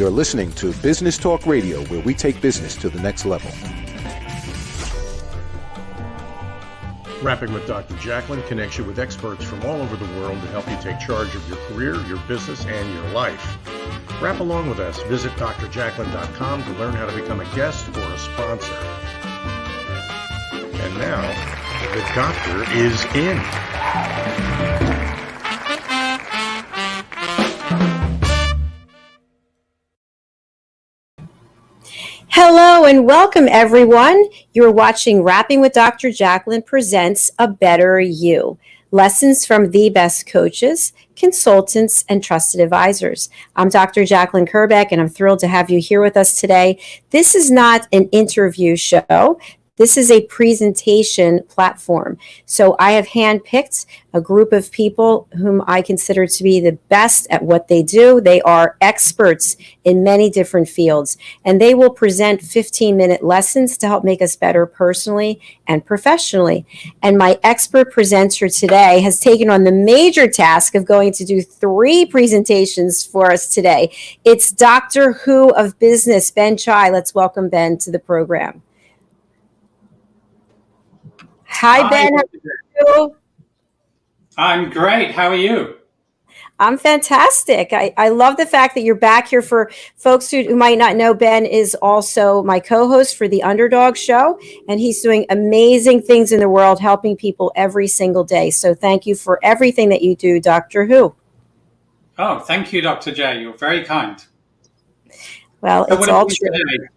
You're listening to Business Talk Radio, where we take business to the next level. Rapping with Dr. Jacqueline connects you with experts from all over the world to help you take charge of your career, your business, and your life. Rap along with us. Visit drjacqueline.com to learn how to become a guest or a sponsor. And now, the doctor is in. Hello and welcome, everyone. You're watching Rapping with Dr. Jacqueline presents A Better You. Lessons from the best coaches, consultants, and trusted advisors. I'm Dr. Jacqueline Kerbeck, and I'm thrilled to have you here with us today. This is not an interview show. This is a presentation platform. So I have handpicked a group of people whom I consider to be the best at what they do. They are experts in many different fields, and they will present 15-minute lessons to help make us better personally and professionally. And my expert presenter today has taken on the major task of going to do 3 presentations for us today. It's Dr. Who of Business, Ben Chai. Let's welcome Ben to the program. Hi, Ben. How are you? I'm great. How are you? I'm fantastic. I love the fact that you're back here. For folks who might not know, Ben is also my co-host for the Underdog Show, and he's doing amazing things in the world, helping people every single day. So thank you for everything that you do, Dr. Who. Oh, thank you, Dr. J. You're very kind. Well, it's all true. Today?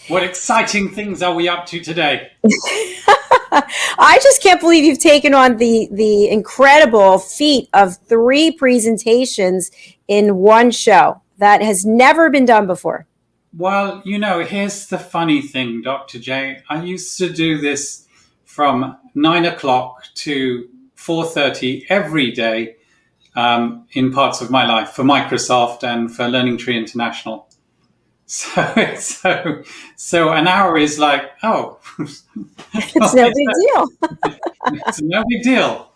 What exciting things are we up to today? I just can't believe you've taken on the incredible feat of 3 presentations in one show. That has never been done before. Well, here's the funny thing, Dr. J. I used to do this from 9 o'clock to 4:30 every day in parts of my life for Microsoft and for Learning Tree International. So an hour is like, oh, it's no big deal. It's no big deal.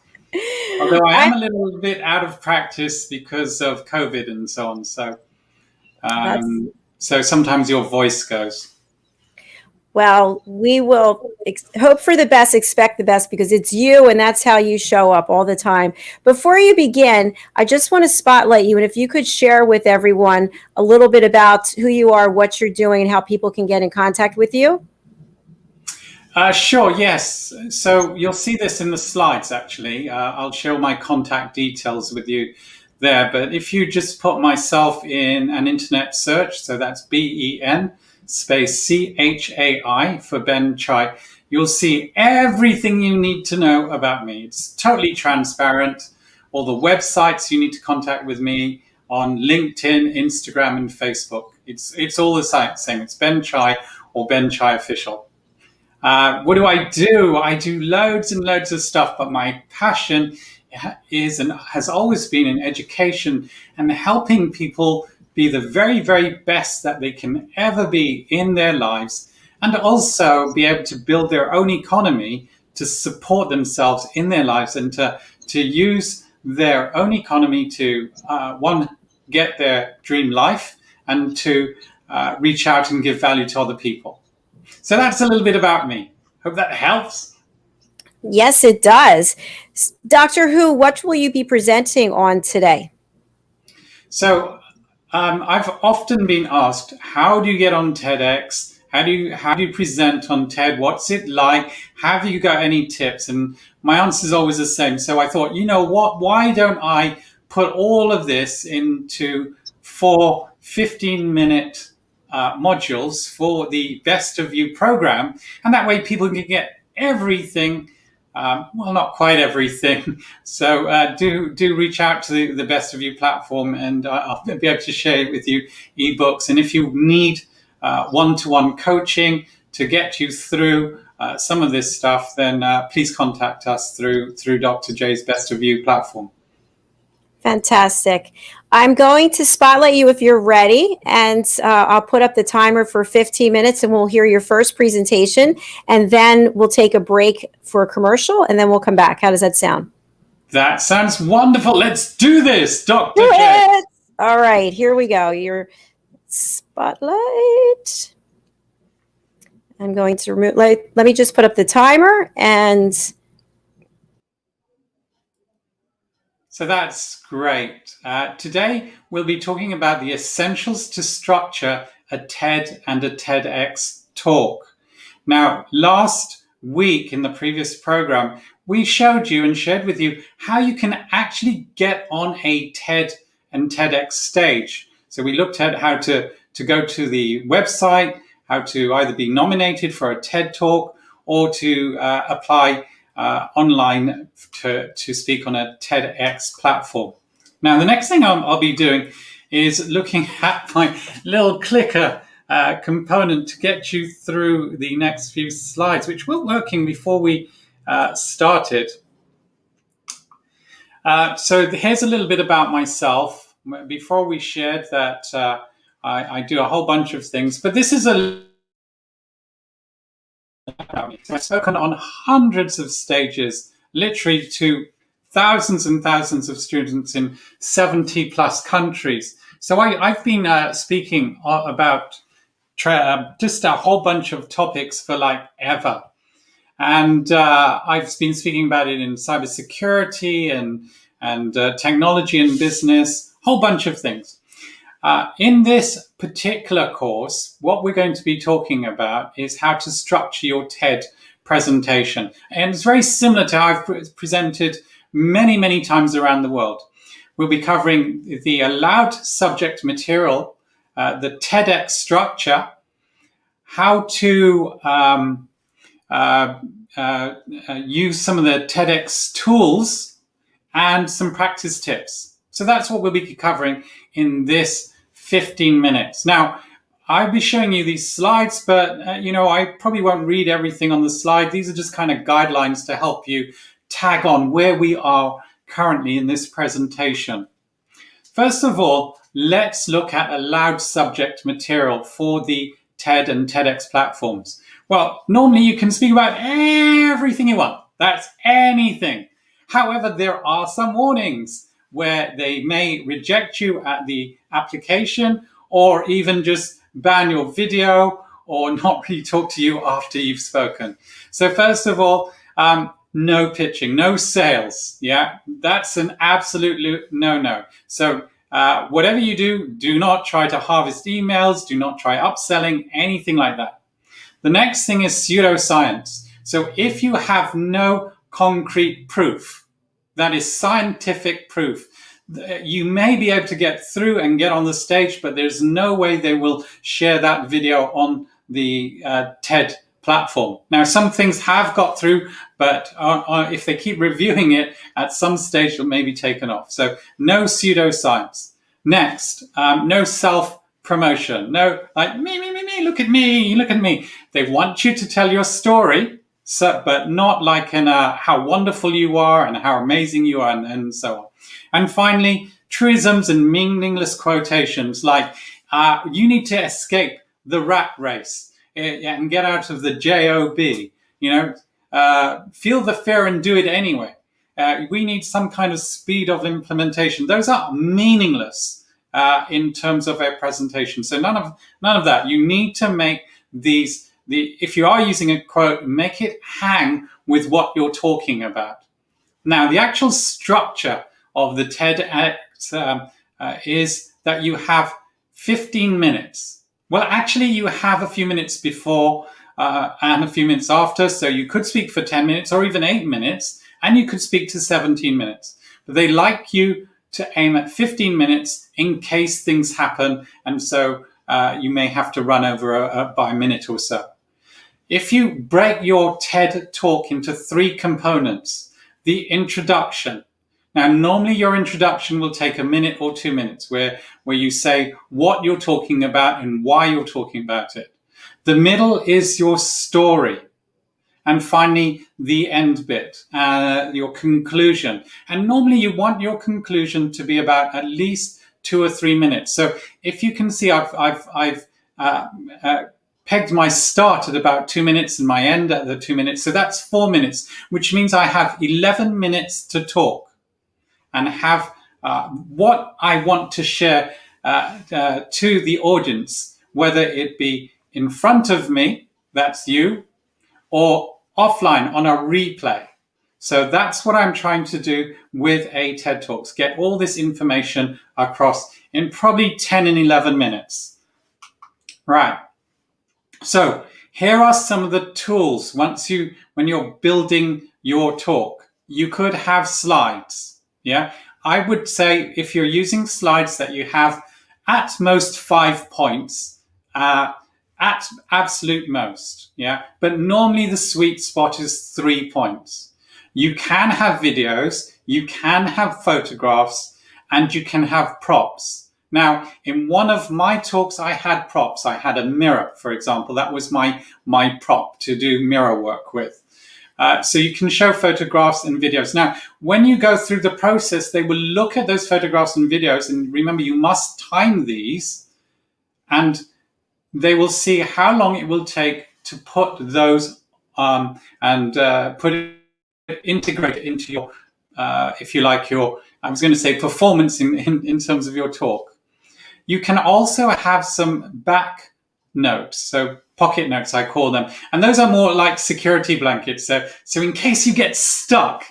Although I am a little bit out of practice because of COVID and so on. So sometimes your voice goes. Well, we will hope for the best, expect the best, because it's you and that's how you show up all the time. Before you begin, I just want to spotlight you. And if you could share with everyone a little bit about who you are, what you're doing, and how people can get in contact with you. Sure, yes. So you'll see this in the slides, actually. I'll share my contact details with you there. But if you just put myself in an internet search, so that's BEN space CHAI for Ben Chai, you'll see everything you need to know about me. It's totally transparent. All the websites you need to contact with me on LinkedIn, Instagram, and Facebook. It's all the same. It's Ben Chai or Ben Chai Official. What do? I do loads and loads of stuff, but my passion is and has always been in education and helping people be the very, very best that they can ever be in their lives, and also be able to build their own economy to support themselves in their lives and to use their own economy to, one, get their dream life, and to reach out and give value to other people. So that's a little bit about me. Hope that helps. Yes, it does. Dr. Who, what will you be presenting on today? So I've often been asked, how do you get on TEDx? How do you present on TED? What's it like? Have you got any tips? And my answer is always the same. So I thought, you know what? Why don't I put all of this into 4 15-minute modules for the Best of You program, and that way people can get everything. Well, not quite everything. So do reach out to the Best of You platform, and I'll be able to share with you ebooks. And if you need one-to-one coaching to get you through some of this stuff, then please contact us through Dr. J's Best of You platform. Fantastic. I'm going to spotlight you if you're ready, and I'll put up the timer for 15 minutes, and we'll hear your first presentation, and then we'll take a break for a commercial, and then we'll come back. How does that sound? That sounds wonderful. Let's do this, Dr. J. All right, here we go. Spotlight. I'm going to remove, let me just put up the timer and. So that's great. Today, we'll be talking about the essentials to structure a TED and a TEDx talk. Now, last week in the previous program, we showed you and shared with you how you can actually get on a TED and TEDx stage. So we looked at how to go to the website, how to either be nominated for a TED talk or to apply online to speak on a TEDx platform. Now, the next thing I'll be doing is looking at my little clicker component to get you through the next few slides, which were working before we started. So here's a little bit about myself. Before we shared that I do a whole bunch of things, but this is I've spoken on hundreds of stages, literally to thousands and thousands of students in 70 plus countries. So I've been speaking about just a whole bunch of topics for like ever. And I've been speaking about it in cybersecurity and technology and business, whole bunch of things. In this particular course, what we're going to be talking about is how to structure your TED presentation. And it's very similar to how I've presented many, many times around the world. We'll be covering the allowed subject material, the TEDx structure, how to use some of the TEDx tools, and some practice tips. So that's what we'll be covering in this 15 minutes. Now, I'll be showing you these slides, but I probably won't read everything on the slide. These are just kind of guidelines to help you tag on where we are currently in this presentation. First of all, let's look at allowed subject material for the TED and TEDx platforms. Well, normally you can speak about everything you want. That's anything. However, there are some warnings where they may reject you at the application or even just ban your video or not really talk to you after you've spoken. So first of all, no pitching, no sales. Yeah, that's an absolute no-no. So whatever you do, do not try to harvest emails, do not try upselling, anything like that. The next thing is pseudoscience. So if you have no concrete proof, that is scientific proof, you may be able to get through and get on the stage, but there's no way they will share that video on the TED platform. Now, some things have got through, but if they keep reviewing it, at some stage it may be taken off. So no pseudoscience. Next, no self-promotion. No, like, me, look at me. They want you to tell your story, but not like in how wonderful you are and how amazing you are and so on. And finally, truisms and meaningless quotations like you need to escape the rat race and get out of the job. Feel the fear and do it anyway. We need some kind of speed of implementation. Those are meaningless in terms of a presentation. So none of that. You need to make these. If you are using a quote, make it hang with what you're talking about. Now, the actual structure of the TEDx is that you have 15 minutes. Well, actually, you have a few minutes before and a few minutes after. So you could speak for 10 minutes or even 8 minutes, and you could speak to 17 minutes. But they like you to aim at 15 minutes in case things happen. And so you may have to run over by a minute or so. If you break your TED talk into 3 components, the introduction. Now, normally your introduction will take a minute or 2 minutes where you say what you're talking about and why you're talking about it. The middle is your story. And finally, the end bit, your conclusion. And normally you want your conclusion to be about at least 2 or 3 minutes. So if you can see, I've pegged my start at about 2 minutes and my end at the 2 minutes. So that's 4 minutes, which means I have 11 minutes to talk and have what I want to share to the audience, whether it be in front of me, that's you, or offline on a replay. So that's what I'm trying to do with a TED Talks, get all this information across in probably 10 and 11 minutes. Right. So here are some of the tools when you're building your talk. You could have slides. Yeah. I would say if you're using slides that you have at most 5 points, at absolute most. Yeah. But normally the sweet spot is 3 points. You can have videos, you can have photographs, and you can have props. Now, in one of my talks, I had props. I had a mirror, for example. That was my prop to do mirror work with. So you can show photographs and videos. Now, when you go through the process, they will look at those photographs and videos. And remember, you must time these. And they will see how long it will take to put those integrate it into your, if you like, I was going to say performance in terms of your talk. You can also have some back notes, so pocket notes, I call them. And those are more like security blankets. So in case you get stuck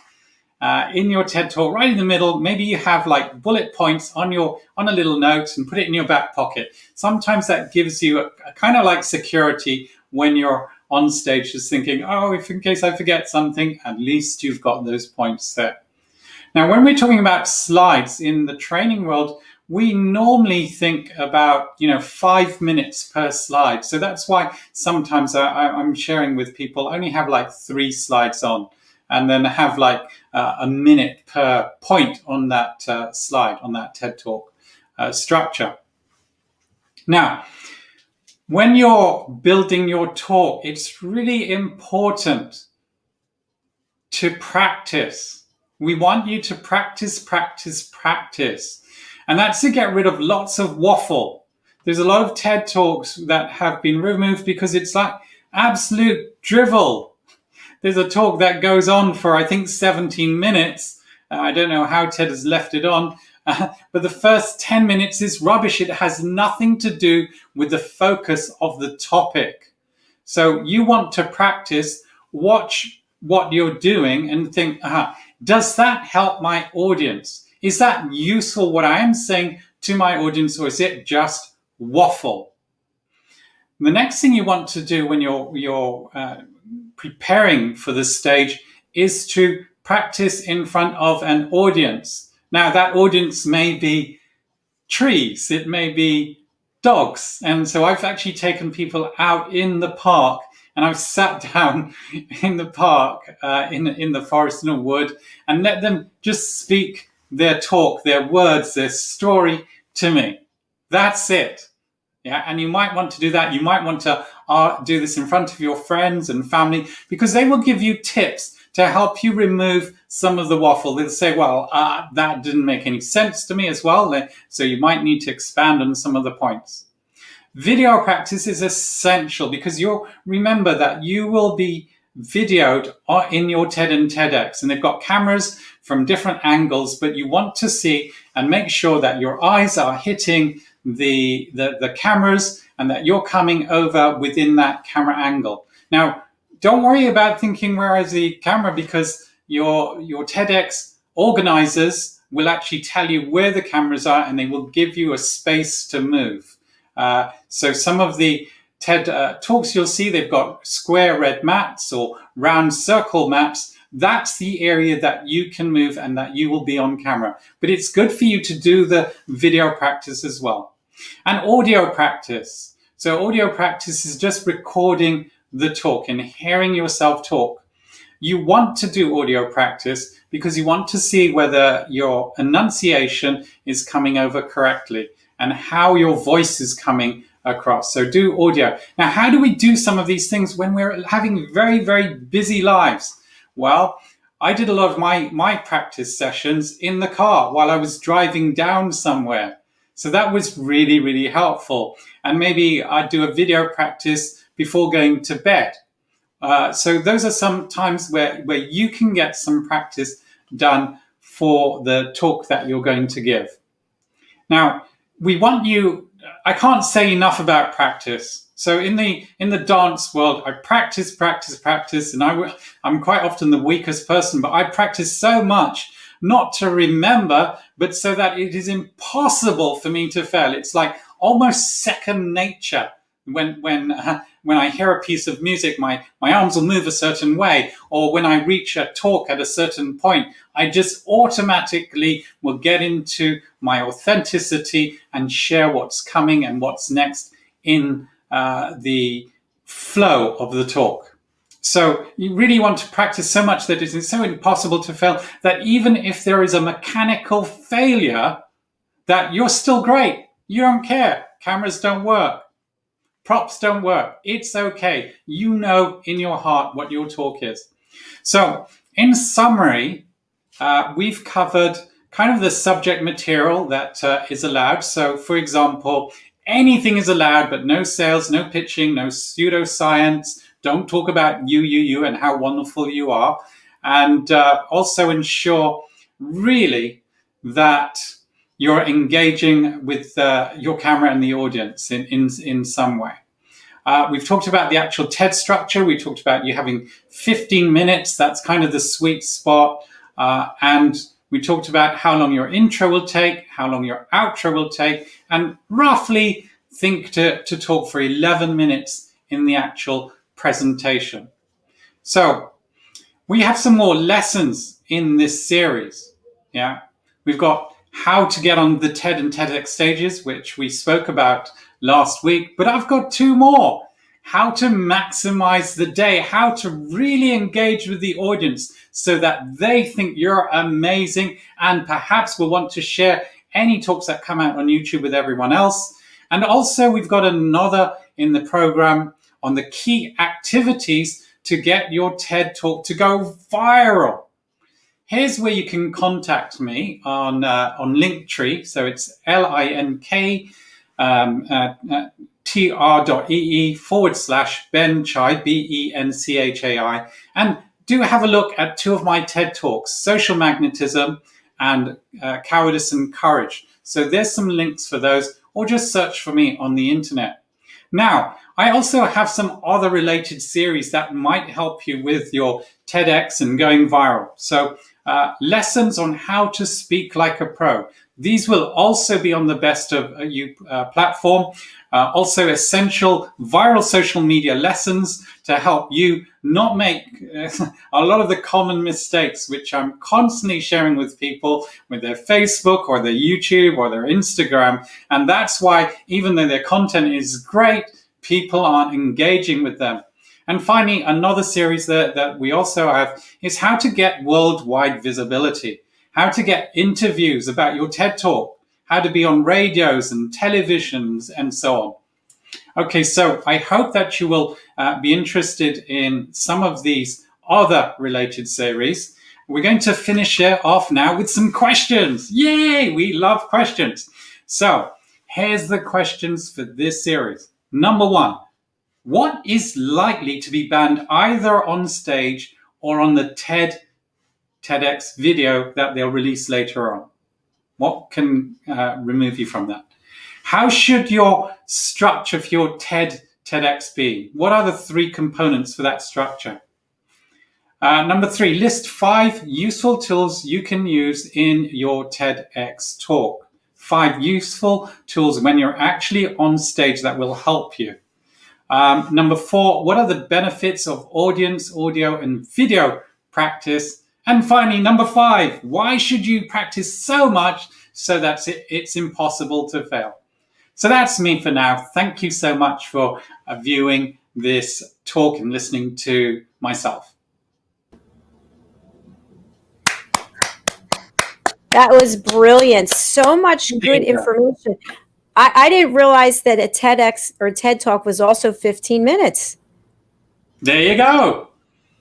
in your TED Talk right in the middle, maybe you have like bullet points on a little note and put it in your back pocket. Sometimes that gives you a kind of like security when you're on stage, just thinking, oh, if in case I forget something, at least you've got those points there. Now, when we're talking about slides in the training world, we normally think about 5 minutes per slide. So that's why sometimes I'm sharing with people only have like 3 slides on, and then have like a minute per point on that slide, on that TED Talk structure. Now, when you're building your talk, it's really important to practice. We want you to practice. And that's to get rid of lots of waffle. There's a lot of TED Talks that have been removed because it's like absolute drivel. There's a talk that goes on for, I think, 17 minutes. I don't know how TED has left it on. But the first 10 minutes is rubbish. It has nothing to do with the focus of the topic. So you want to practice, watch what you're doing and think, does that help my audience? Is that useful, what I am saying to my audience, or is it just waffle? The next thing you want to do when you're preparing for the stage is to practice in front of an audience. Now, that audience may be trees, it may be dogs. And so I've actually taken people out in the park, and I've sat down in the park, in the forest, in a wood, and let them just speak their talk, their words, their story to me. That's it. Yeah, and you might want to do that. You might want to do this in front of your friends and family, because they will give you tips to help you remove some of the waffle. They'll say, well, that didn't make any sense to me as well. So you might need to expand on some of the points. Video practice is essential because you'll remember that you will be videoed in your TED and TEDx, and they've got cameras from different angles, but you want to see and make sure that your eyes are hitting the cameras and that you're coming over within that camera angle. Now, don't worry about thinking where is the camera, because your TEDx organizers will actually tell you where the cameras are, and they will give you a space to move. So some of the TED Talks you'll see, they've got square red mats or round circle mats. That's the area that you can move and that you will be on camera. But it's good for you to do the video practice as well. And audio practice. So audio practice is just recording the talk and hearing yourself talk. You want to do audio practice because you want to see whether your enunciation is coming over correctly and how your voice is coming across. So do audio. Now, how do we do some of these things when we're having very, very busy lives? Well, I did a lot of my practice sessions in the car while I was driving down somewhere. So that was really, really helpful. And maybe I'd do a video practice before going to bed. So those are some times where you can get some practice done for the talk that you're going to give. Now, we want you. I can't say enough about practice. So in the dance world, I practice, and I'm quite often the weakest person, but I practice so much not to remember, but so that it is impossible for me to fail. It's like almost second nature. When I hear a piece of music, my arms will move a certain way, or when I reach a talk at a certain point, I just automatically will get into my authenticity and share what's coming and what's next in the flow of the talk. So you really want to practice so much that it is so impossible to fail that even if there is a mechanical failure, that you're still great. You don't care. Cameras don't work. Props don't work. It's okay. You know in your heart what your talk is. So in summary, we've covered kind of the subject material that is allowed. So for example, anything is allowed, but no sales, no pitching, no pseudoscience. Don't talk about you, and how wonderful you are. And also ensure really that you're engaging with your camera and the audience in some way. We've talked about the actual TED structure. We talked about you having 15 minutes. That's kind of the sweet spot. And we talked about how long your intro will take, how long your outro will take, and roughly think to talk for 11 minutes in the actual presentation. So we have some more lessons in this series. Yeah, we've got how to get on the TED and TEDx stages, which we spoke about last week, but I've got two more. How to maximize the day, how to really engage with the audience so that they think you're amazing and perhaps will want to share any talks that come out on YouTube with everyone else. And also we've got another in the program on the key activities to get your TED talk to go viral. Here's where you can contact me on Linktree. So it's linktr.ee/Benchai, BENCHAI. And do have a look at two of my TED Talks, Social Magnetism and Cowardice and Courage. So there's some links for those, or just search for me on the internet. Now, I also have some other related series that might help you with your TEDx and going viral. So lessons on how to speak like a pro. These will also be on the Best of You platform. Also essential viral social media lessons to help you not make a lot of the common mistakes, which I'm constantly sharing with people with their Facebook or their YouTube or their Instagram. And that's why, even though their content is great, people aren't engaging with them. And finally, another series that we also have is how to get worldwide visibility, how to get interviews about your TED Talk, how to be on radios and televisions and so on. Okay, so I hope that you will be interested in some of these other related series. We're going to finish it off now with some questions. Yay, we love questions. So here's the questions for this series. Number one, what is likely to be banned either on stage or on the TEDx video that they'll release later on? What can remove you from that? How should your structure for your TEDx be? What are the three components for that structure? Number three, list 5 useful tools you can use in your TEDx talk. 5 useful tools when you're actually on stage that will help you. Number 4, what are the benefits of audience, audio, and video practice? And finally, number 5, why should you practice so much so that it's impossible to fail? So that's me for now. Thank you so much for viewing this talk and listening to myself. That was brilliant. So much good information. I didn't realize that a TEDx or TED Talk was also 15 minutes. There you go.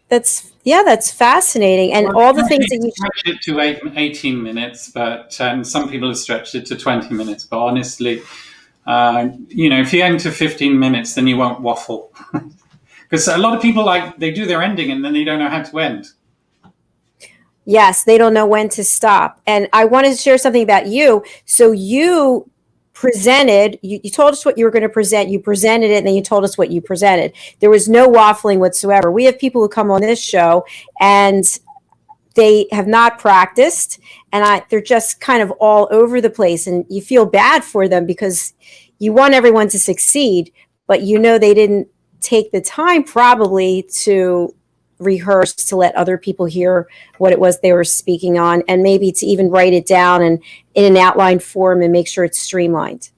That's fascinating. And all the things that you stretched it to 18 minutes, but some people have stretched it to 20 minutes. But honestly, if you aim to 15 minutes, then you won't waffle. Because a lot of people they do their ending and then they don't know how to end. Yes, they don't know when to stop. And I wanted to share something about you. So you presented, you told us what you were going to present, you presented it, and then you told us what you presented. There was no waffling whatsoever. We have people who come on this show and they have not practiced, and they're just kind of all over the place, and you feel bad for them because you want everyone to succeed, but they didn't take the time probably to rehearse, to let other people hear what it was they were speaking on, and maybe to even write it down and in an outline form and make sure it's streamlined.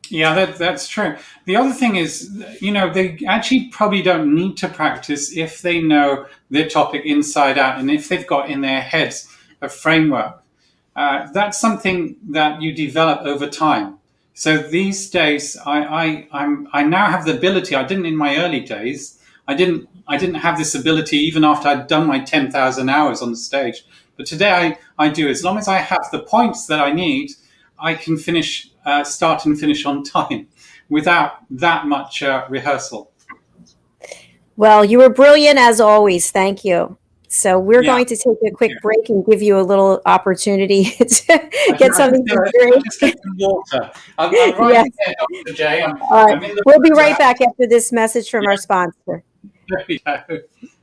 Yeah, that's true. The other thing is, they actually probably don't need to practice if they know their topic inside out, and if they've got in their heads a framework. That's something that you develop over time. So these days, I now have the ability. I didn't in my early days. I didn't have this ability even after I'd done my 10,000 hours on the stage. But today I do. As long as I have the points that I need, I can start and finish on time without that much rehearsal. Well, you were brilliant as always. Thank you. So we're going to take a quick break and give you a little opportunity to get something to drink. Just get some water. I'm right there, Dr. J. We'll be right back after this message from our sponsor. There we go.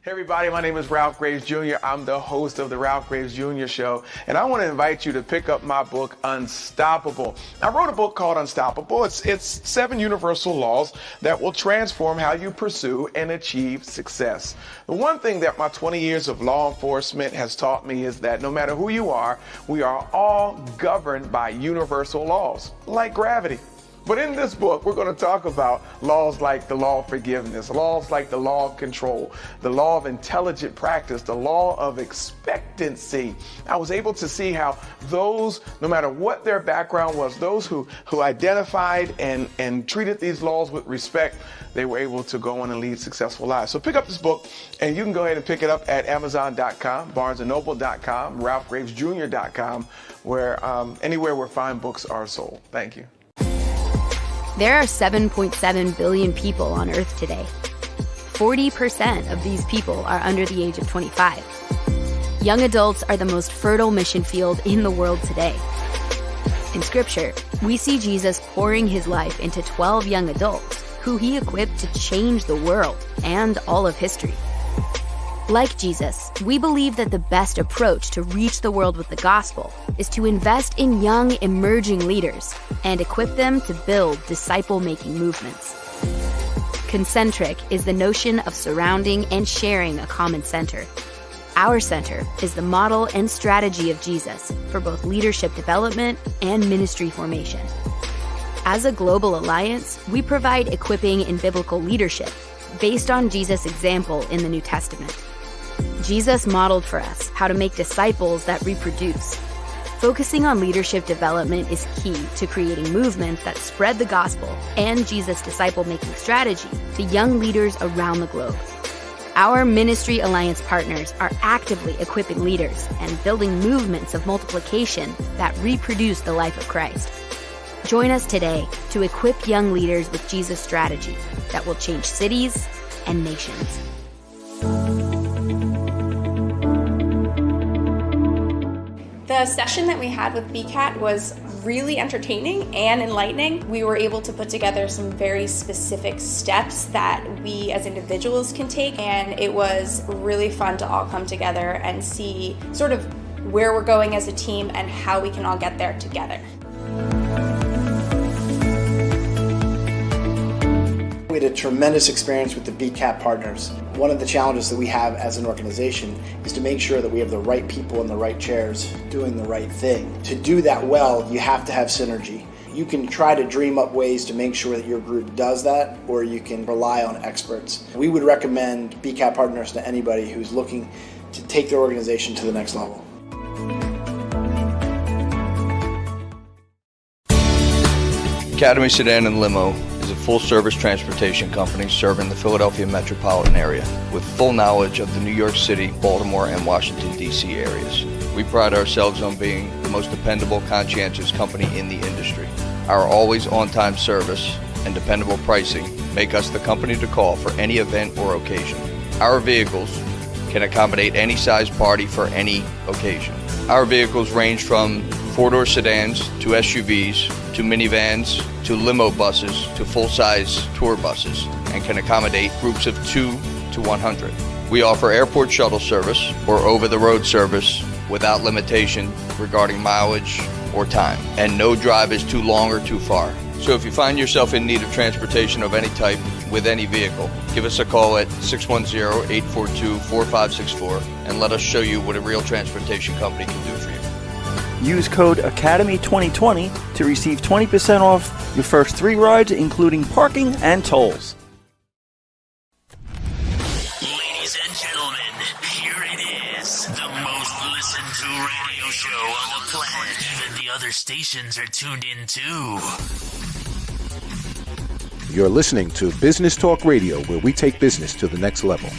Hey everybody, my name is Ralph Graves Jr. I'm the host of the Ralph Graves Jr. Show, and I want to invite you to pick up my book, Unstoppable. I wrote a book called Unstoppable. It's 7 universal laws that will transform how you pursue and achieve success. The one thing that my 20 years of law enforcement has taught me is that no matter who you are, we are all governed by universal laws, like gravity. But in this book, we're going to talk about laws like the law of forgiveness, laws like the law of control, the law of intelligent practice, the law of expectancy. I was able to see how those, no matter what their background was, those who identified and treated these laws with respect, they were able to go on and lead successful lives. So pick up this book, and you can go ahead and pick it up at Amazon.com, BarnesandNoble.com, RalphGravesJr.com, where anywhere where fine books are sold. Thank you. There are 7.7 billion people on Earth today. 40% of these people are under the age of 25. Young adults are the most fertile mission field in the world today. In Scripture, we see Jesus pouring his life into 12 young adults who he equipped to change the world and all of history. Like Jesus, we believe that the best approach to reach the world with the gospel is to invest in young, emerging leaders and equip them to build disciple-making movements. Concentric is the notion of surrounding and sharing a common center. Our center is the model and strategy of Jesus for both leadership development and ministry formation. As a global alliance, we provide equipping in biblical leadership based on Jesus' example in the New Testament. Jesus modeled for us how to make disciples that reproduce. Focusing on leadership development is key to creating movements that spread the gospel and Jesus' disciple-making strategy to young leaders around the globe. Our Ministry Alliance partners are actively equipping leaders and building movements of multiplication that reproduce the life of Christ. Join us today to equip young leaders with Jesus' strategy that will change cities and nations. The session that we had with BCAT was really entertaining and enlightening. We were able to put together some very specific steps that we as individuals can take, and it was really fun to all come together and see sort of where we're going as a team and how we can all get there together. We had a tremendous experience with the BCAT partners. One of the challenges that we have as an organization is to make sure that we have the right people in the right chairs doing the right thing. To do that well, you have to have synergy. You can try to dream up ways to make sure that your group does that, or you can rely on experts. We would recommend BCAT partners to anybody who's looking to take their organization to the next level. Academy Sedan and Limo is a full-service transportation company serving the Philadelphia metropolitan area with full knowledge of the New York City, Baltimore, and Washington, D.C. areas. We pride ourselves on being the most dependable, conscientious company in the industry. Our always on-time service and dependable pricing make us the company to call for any event or occasion. Our vehicles can accommodate any size party for any occasion. Our vehicles range from four-door sedans to SUVs to minivans to limo buses to full-size tour buses and can accommodate groups of 2 to 100. We offer airport shuttle service or over-the-road service without limitation regarding mileage or time, and no drive is too long or too far. So if you find yourself in need of transportation of any type with any vehicle, give us a call at 610-842-4564 and let us show you what a real transportation company can do for you. Use code ACADEMY2020 to receive 20% off your first 3 rides, including parking and tolls. Ladies and gentlemen, here it is, the most listened to radio show on the planet. Even the other stations are tuned in too. You're listening to Business Talk Radio, where we take business to the next level.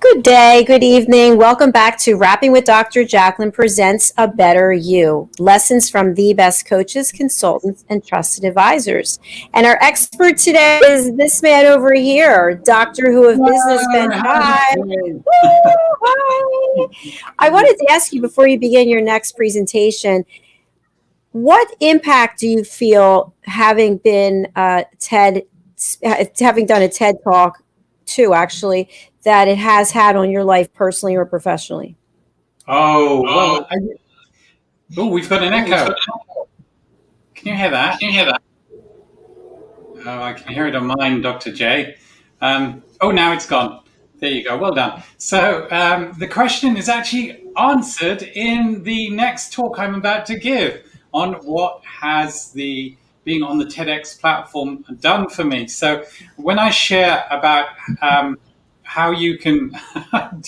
Good day, good evening. Welcome back to Rapping with Dr. Jacqueline presents A Better You. Lessons from the best coaches, consultants, and trusted advisors. And our expert today is this man over here, Dr. Who of Business, Ben Hi. I wanted to ask you before you begin your next presentation, what impact do you feel having been having done a TED Talk too, actually, that it has had on your life personally or professionally? Oh, well, we've got an echo. Can you hear that? Oh, I can hear it on mine, Dr. J. Now it's gone. There you go. Well done. So the question is actually answered in the next talk I'm about to give on what has the being on the TEDx platform done for me. So when I share about how you can,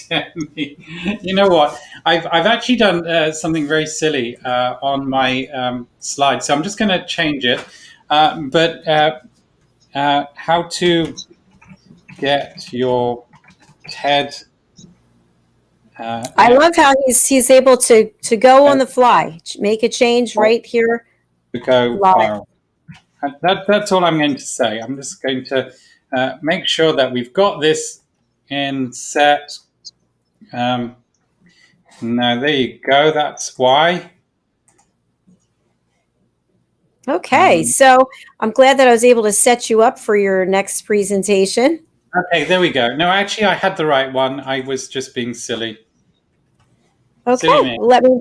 damn me, you know what? I've actually done something very silly on my slide. So I'm just going to change it. But how to get your TED. I love how he's able to go on the fly, make a change right here. To go viral. That's all I'm going to say. I'm just going to make sure that we've got this in set. Now, there you go. That's why. Okay, so I'm glad that I was able to set you up for your next presentation. Okay, there we go. No, actually, I had the right one. I was just being silly. Okay, let me.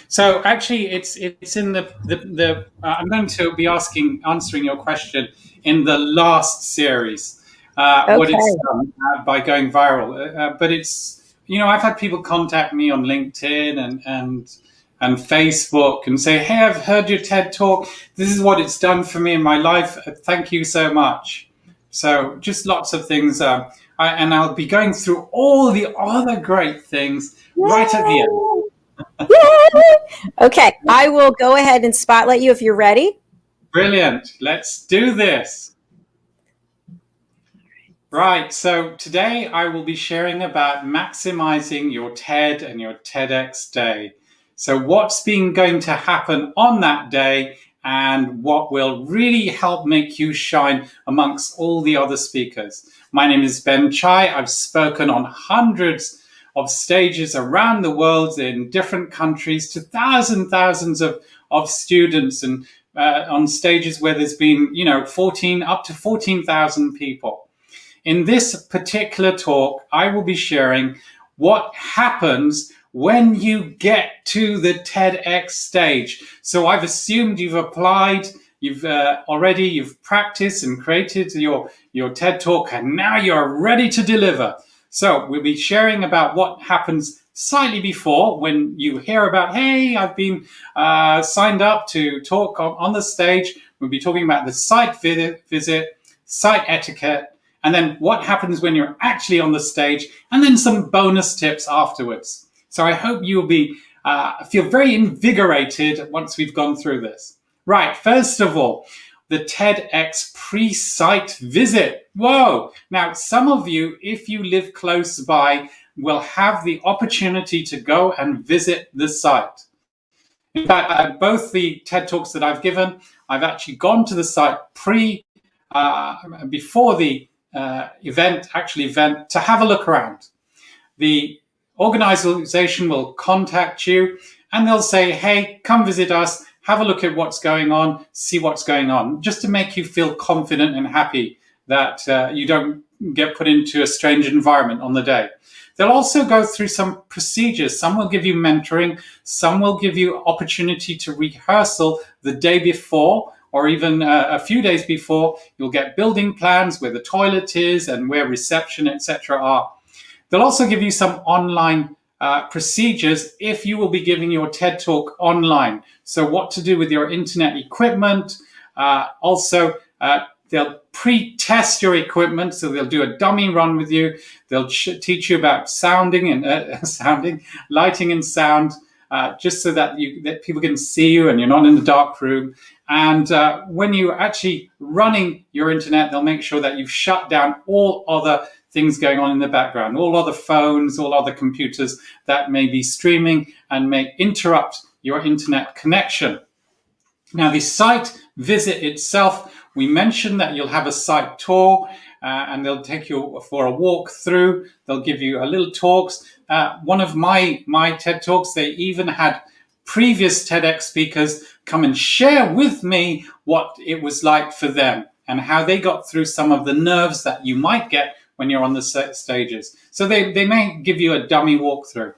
So actually, it's in the I'm going to be answering your question in the last series. What it's done by going viral, but it's I've had people contact me on LinkedIn and Facebook and say, hey, I've heard your TED talk. This is what it's done for me in my life. Thank you so much. So just lots of things, and I'll be going through all the other great things right at the end. Okay, I will go ahead and spotlight you if you're ready. Brilliant. Let's do this. Right, so today I will be sharing about maximizing your TED and your TEDx day. So what's going to happen on that day and what will really help make you shine amongst all the other speakers. My name is Ben Chai. I've spoken on hundreds of stages around the world in different countries to thousands of students and on stages where there's been, up to 14,000 people. In this particular talk, I will be sharing what happens when you get to the TEDx stage. So I've assumed you've applied, you've practiced and created your TED talk, and now you're ready to deliver. So we'll be sharing about what happens slightly before when you hear about, hey, I've been signed up to talk on the stage. We'll be talking about the site visit, site etiquette, and then what happens when you're actually on the stage, and then some bonus tips afterwards. So I hope you'll be feel very invigorated once we've gone through this. Right, first of all, the TEDx pre-site visit. Whoa! Now, some of you, if you live close by, will have the opportunity to go and visit the site. In fact, both the TED Talks that I've given, I've actually gone to the site before the event, to have a look around. The organization will contact you and they'll say, hey, come visit us, have a look at what's going on, see what's going on, just to make you feel confident and happy that you don't get put into a strange environment on the day. They'll also go through some procedures. Some will give you mentoring. Some will give you opportunity to rehearsal the day before, or even a few days before. You'll get building plans where the toilet is and where reception, etc. are. They'll also give you some online procedures if you will be giving your TED Talk online. So what to do with your internet equipment. They'll pre-test your equipment, so they'll do a dummy run with you. They'll teach you about lighting and sound, just so that people can see you and you're not in the dark room. And when you're actually running your internet, they'll make sure that you've shut down all other things going on in the background, all other phones, all other computers that may be streaming and may interrupt your internet connection. Now, the site visit itself, we mentioned that you'll have a site tour and they'll take you for a walk through. They'll give you a little talks. One of my TED Talks, they even had previous TEDx speakers come and share with me what it was like for them and how they got through some of the nerves that you might get when you're on the stages. So they may give you a dummy walkthrough.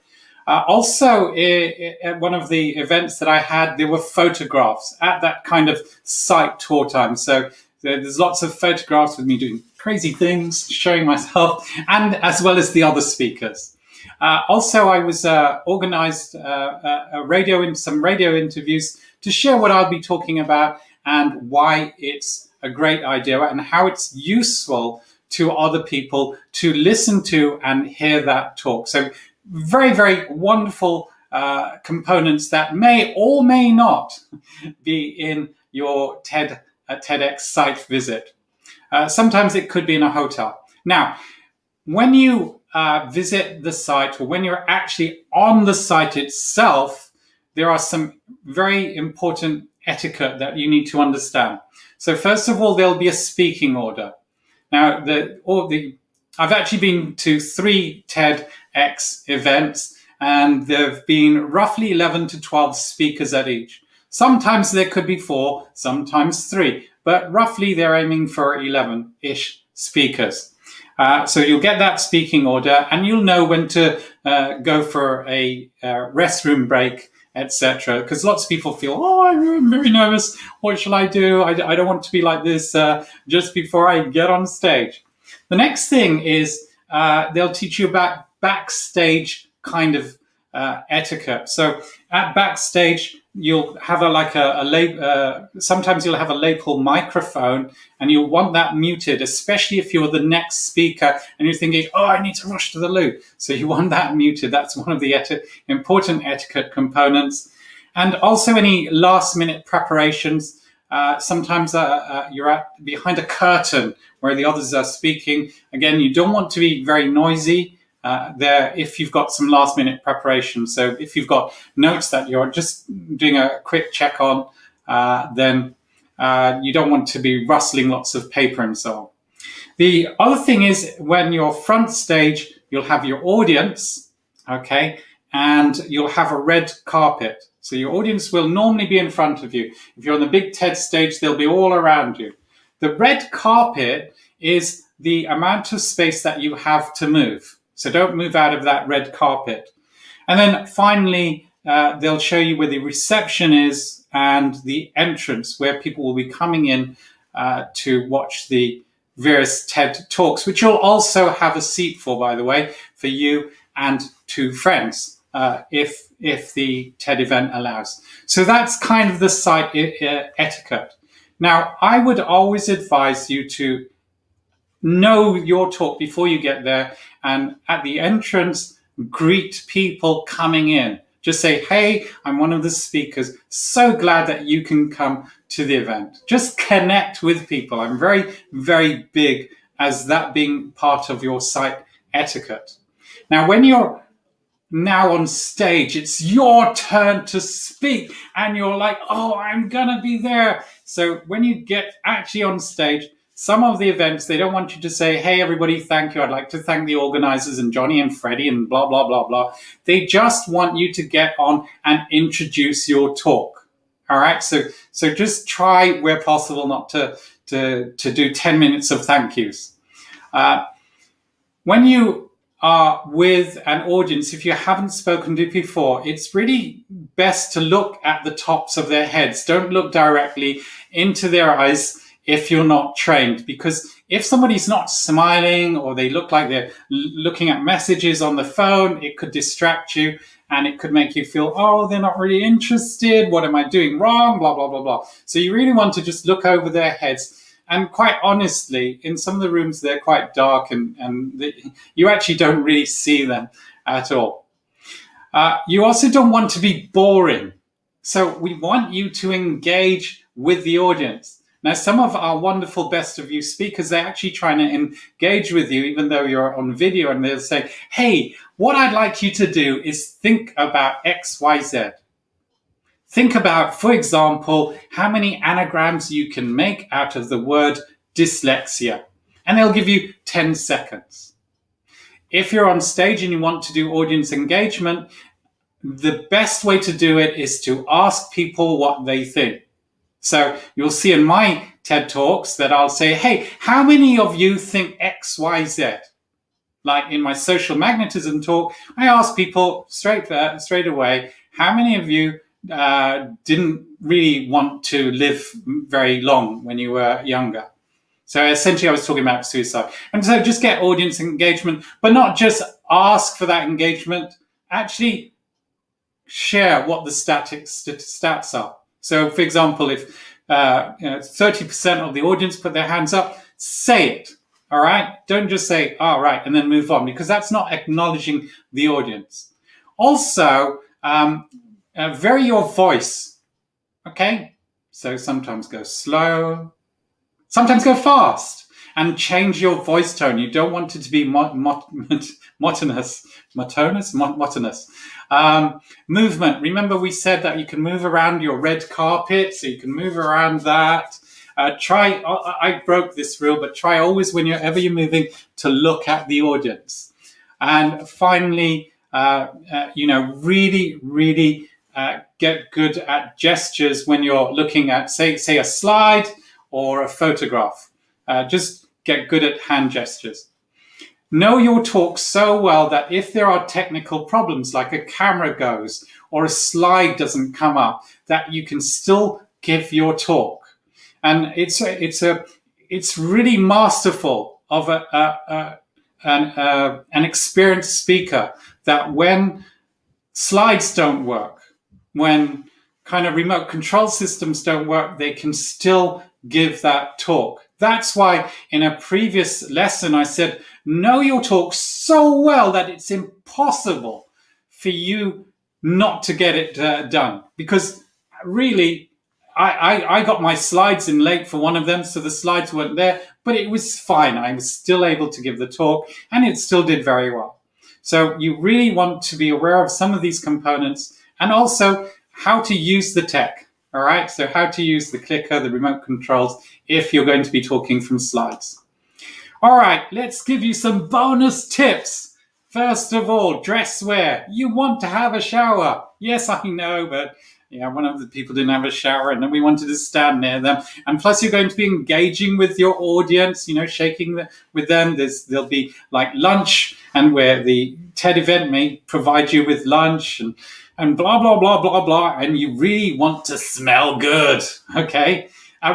Also, at one of the events that I had, there were photographs at that kind of site tour time. So there's lots of photographs with me doing crazy things, showing myself, and as well as the other speakers. Also, I was organized some radio interviews to share what I'll be talking about and why it's a great idea and how it's useful to other people to listen to and hear that talk. So very, very wonderful components that may or may not be in your TEDx site visit. Sometimes it could be in a hotel. Now, when you visit the site or when you're actually on the site itself, there are some very important etiquette that you need to understand. So first of all, there'll be a speaking order. Now, I've actually been to 3 TEDx events, and there have been roughly 11 to 12 speakers at each. Sometimes there could be 4, sometimes 3, but roughly they're aiming for 11-ish speakers. So you'll get that speaking order, and you'll know when to go for a restroom break, etc. Because lots of people feel, I'm very nervous. What shall I do? I don't want to be like this just before I get on stage. The next thing is they'll teach you about backstage kind of etiquette. So at backstage, you'll have sometimes you'll have a lapel microphone, and you'll want that muted, especially if you're the next speaker and you're thinking, I need to rush to the loo. So you want that muted. That's one of the important etiquette components. And also any last minute preparations. Sometimes you're behind a curtain where the others are speaking. Again, you don't want to be very noisy there if you've got some last minute preparation. So if you've got notes that you're just doing a quick check on, then you don't want to be rustling lots of paper and so on. The other thing is when you're front stage, you'll have your audience, okay, and you'll have a red carpet. So your audience will normally be in front of you. If you're on the big TED stage, they'll be all around you. The red carpet is the amount of space that you have to move. So don't move out of that red carpet. And then finally, they'll show you where the reception is and the entrance where people will be coming in to watch the various TED Talks, which you'll also have a seat for, by the way, for you and 2 friends, if the TED event allows. So that's kind of the site etiquette. Now, I would always advise you to know your talk before you get there, and at the entrance, greet people coming in. Just say, hey, I'm one of the speakers. So glad that you can come to the event. Just connect with people. I'm very, very big as that being part of your site etiquette. Now, when you're now on stage, it's your turn to speak, and you're like, I'm going to be there. So when you get actually on stage, some of the events, they don't want you to say, hey, everybody, thank you. I'd like to thank the organizers and Johnny and Freddie and blah, blah, blah, blah. They just want you to get on and introduce your talk. All right. So just try where possible not to do 10 minutes of thank yous. When you are with an audience, if you haven't spoken to before, it's really best to look at the tops of their heads. Don't look directly into their eyes if you're not trained, because if somebody's not smiling or they look like they're looking at messages on the phone, it could distract you and it could make you feel, oh, they're not really interested. What am I doing wrong? Blah, blah, blah, blah. So you really want to just look over their heads. And quite honestly, in some of the rooms, they're quite dark and you actually don't really see them at all. You also don't want to be boring. So we want you to engage with the audience. Now, some of our wonderful best of you speakers, they're actually trying to engage with you, even though you're on video, and they'll say, hey, what I'd like you to do is think about X, Y, Z. Think about, for example, how many anagrams you can make out of the word dyslexia. And they'll give you 10 seconds. If you're on stage and you want to do audience engagement, the best way to do it is to ask people what they think. So you'll see in my TED Talks that I'll say, hey, how many of you think X, Y, Z? Like in my social magnetism talk, I ask people straight away, how many of you didn't really want to live very long when you were younger? So essentially I was talking about suicide. And so just get audience engagement, but not just ask for that engagement, actually share what the stats are. So, for example, if 30% of the audience put their hands up, say it, all right? Don't just say, all right, and then move on, because that's not acknowledging the audience. Also, vary your voice, okay? So sometimes go slow, sometimes go fast, and change your voice tone. You don't want it to be monotonous. Movement. Remember we said that you can move around your red carpet, so you can move around that. I broke this rule, but try always whenever you're moving to look at the audience. And finally, really get good at gestures when you're looking at, say a slide or a photograph. Just get good at hand gestures. Know your talk so well that if there are technical problems, like a camera goes or a slide doesn't come up, that you can still give your talk. And it's really masterful of an experienced speaker that when slides don't work, when kind of remote control systems don't work, they can still give that talk. That's why in a previous lesson I said, know your talk so well that it's impossible for you not to get it done. Because really, I got my slides in late for one of them, so the slides weren't there, but it was fine. I was still able to give the talk, and it still did very well. So you really want to be aware of some of these components, and also how to use the tech. All right, so how to use the clicker, the remote controls, if you're going to be talking from slides. All right, let's give you some bonus tips. First of all, dress wear. You want to have a shower. Yes, I know, but one of the people didn't have a shower, and then we wanted to stand near them. And plus, you're going to be engaging with your audience, shaking with them. There'll be like lunch, and where the TED event may provide you with lunch and blah, blah, blah, blah, blah. And you really want to smell good, okay?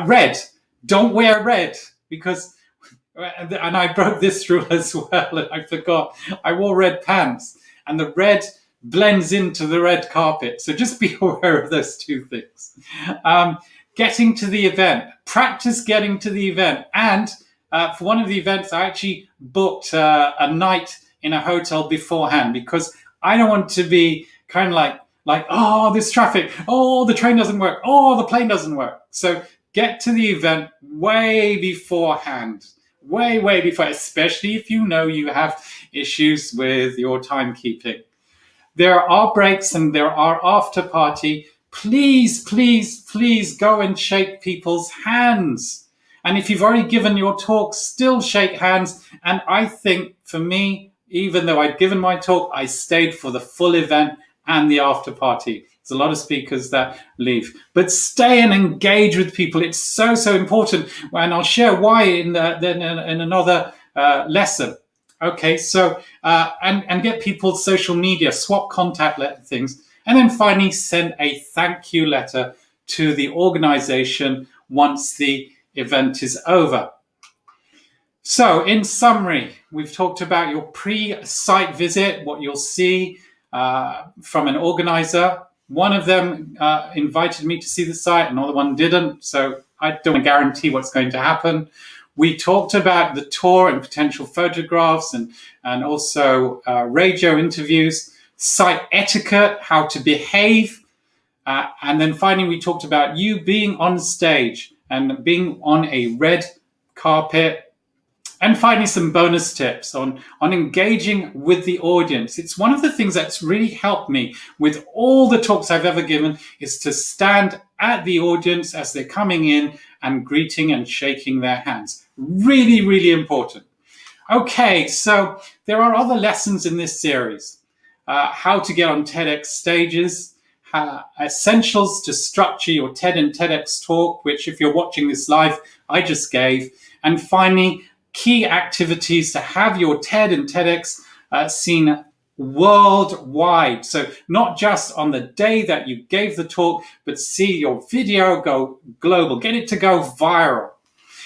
Red. Don't wear red, because, and I broke this rule as well, and I forgot. I wore red pants, and the red blends into the red carpet. So just be aware of those two things. Getting to the event. Practice getting to the event. And for one of the events, I actually booked a night in a hotel beforehand, because I don't want to be kind of like, oh, there's traffic. Oh, the train doesn't work. Oh, the plane doesn't work. So get to the event way beforehand. Way before, especially if you know you have issues with your timekeeping. There are breaks and there are after party. Please, please, please go and shake people's hands. And if you've already given your talk, still shake hands. And I think for me, even though I'd given my talk, I stayed for the full event and the after party. There's a lot of speakers that leave. But stay and engage with people. It's so, so important. And I'll share why in another lesson. Okay, so, and get people's social media, swap contact things. And then finally, send a thank you letter to the organization once the event is over. So in summary, we've talked about your pre-site visit, what you'll see from an organizer. One of them invited me to see the site, another one didn't. So I don't guarantee what's going to happen. We talked about the tour and potential photographs and also radio interviews, site etiquette, how to behave. And then finally, we talked about you being on stage and being on a red carpet. And finally, some bonus tips on engaging with the audience. It's one of the things that's really helped me with all the talks I've ever given is to stand at the audience as they're coming in and greeting and shaking their hands. Really, really important. Okay, so there are other lessons in this series. How to get on TEDx stages, essentials to structure your TED and TEDx talk, which if you're watching this live, I just gave. And finally, key activities to have your TED and TEDx seen worldwide. So not just on the day that you gave the talk, but see your video go global, get it to go viral.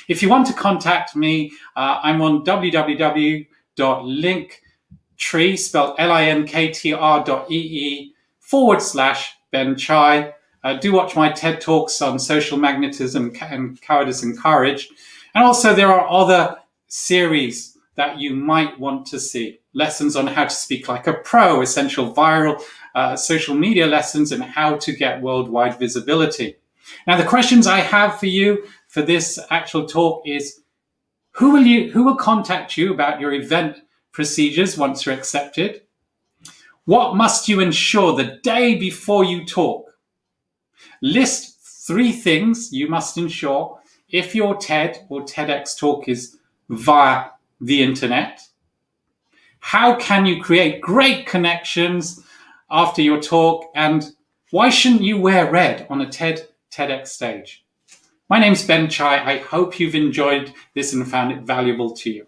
If you want to contact me, I'm on www.linktree, spelled linktr.ee/Ben Chai. Do watch my TED Talks on social magnetism and cowardice and courage. And also there are other series that you might want to see. Lessons on how to speak like a pro, essential viral social media lessons, and how to get worldwide visibility. Now, the questions I have for you for this actual talk is, who will contact you about your event procedures once you're accepted? What must you ensure the day before you talk? List 3 things you must ensure if your TED or TEDx talk is via the internet. How can you create great connections after your talk? And why shouldn't you wear red on a TEDx stage? My name's Ben Chai. I hope you've enjoyed this and found it valuable to you.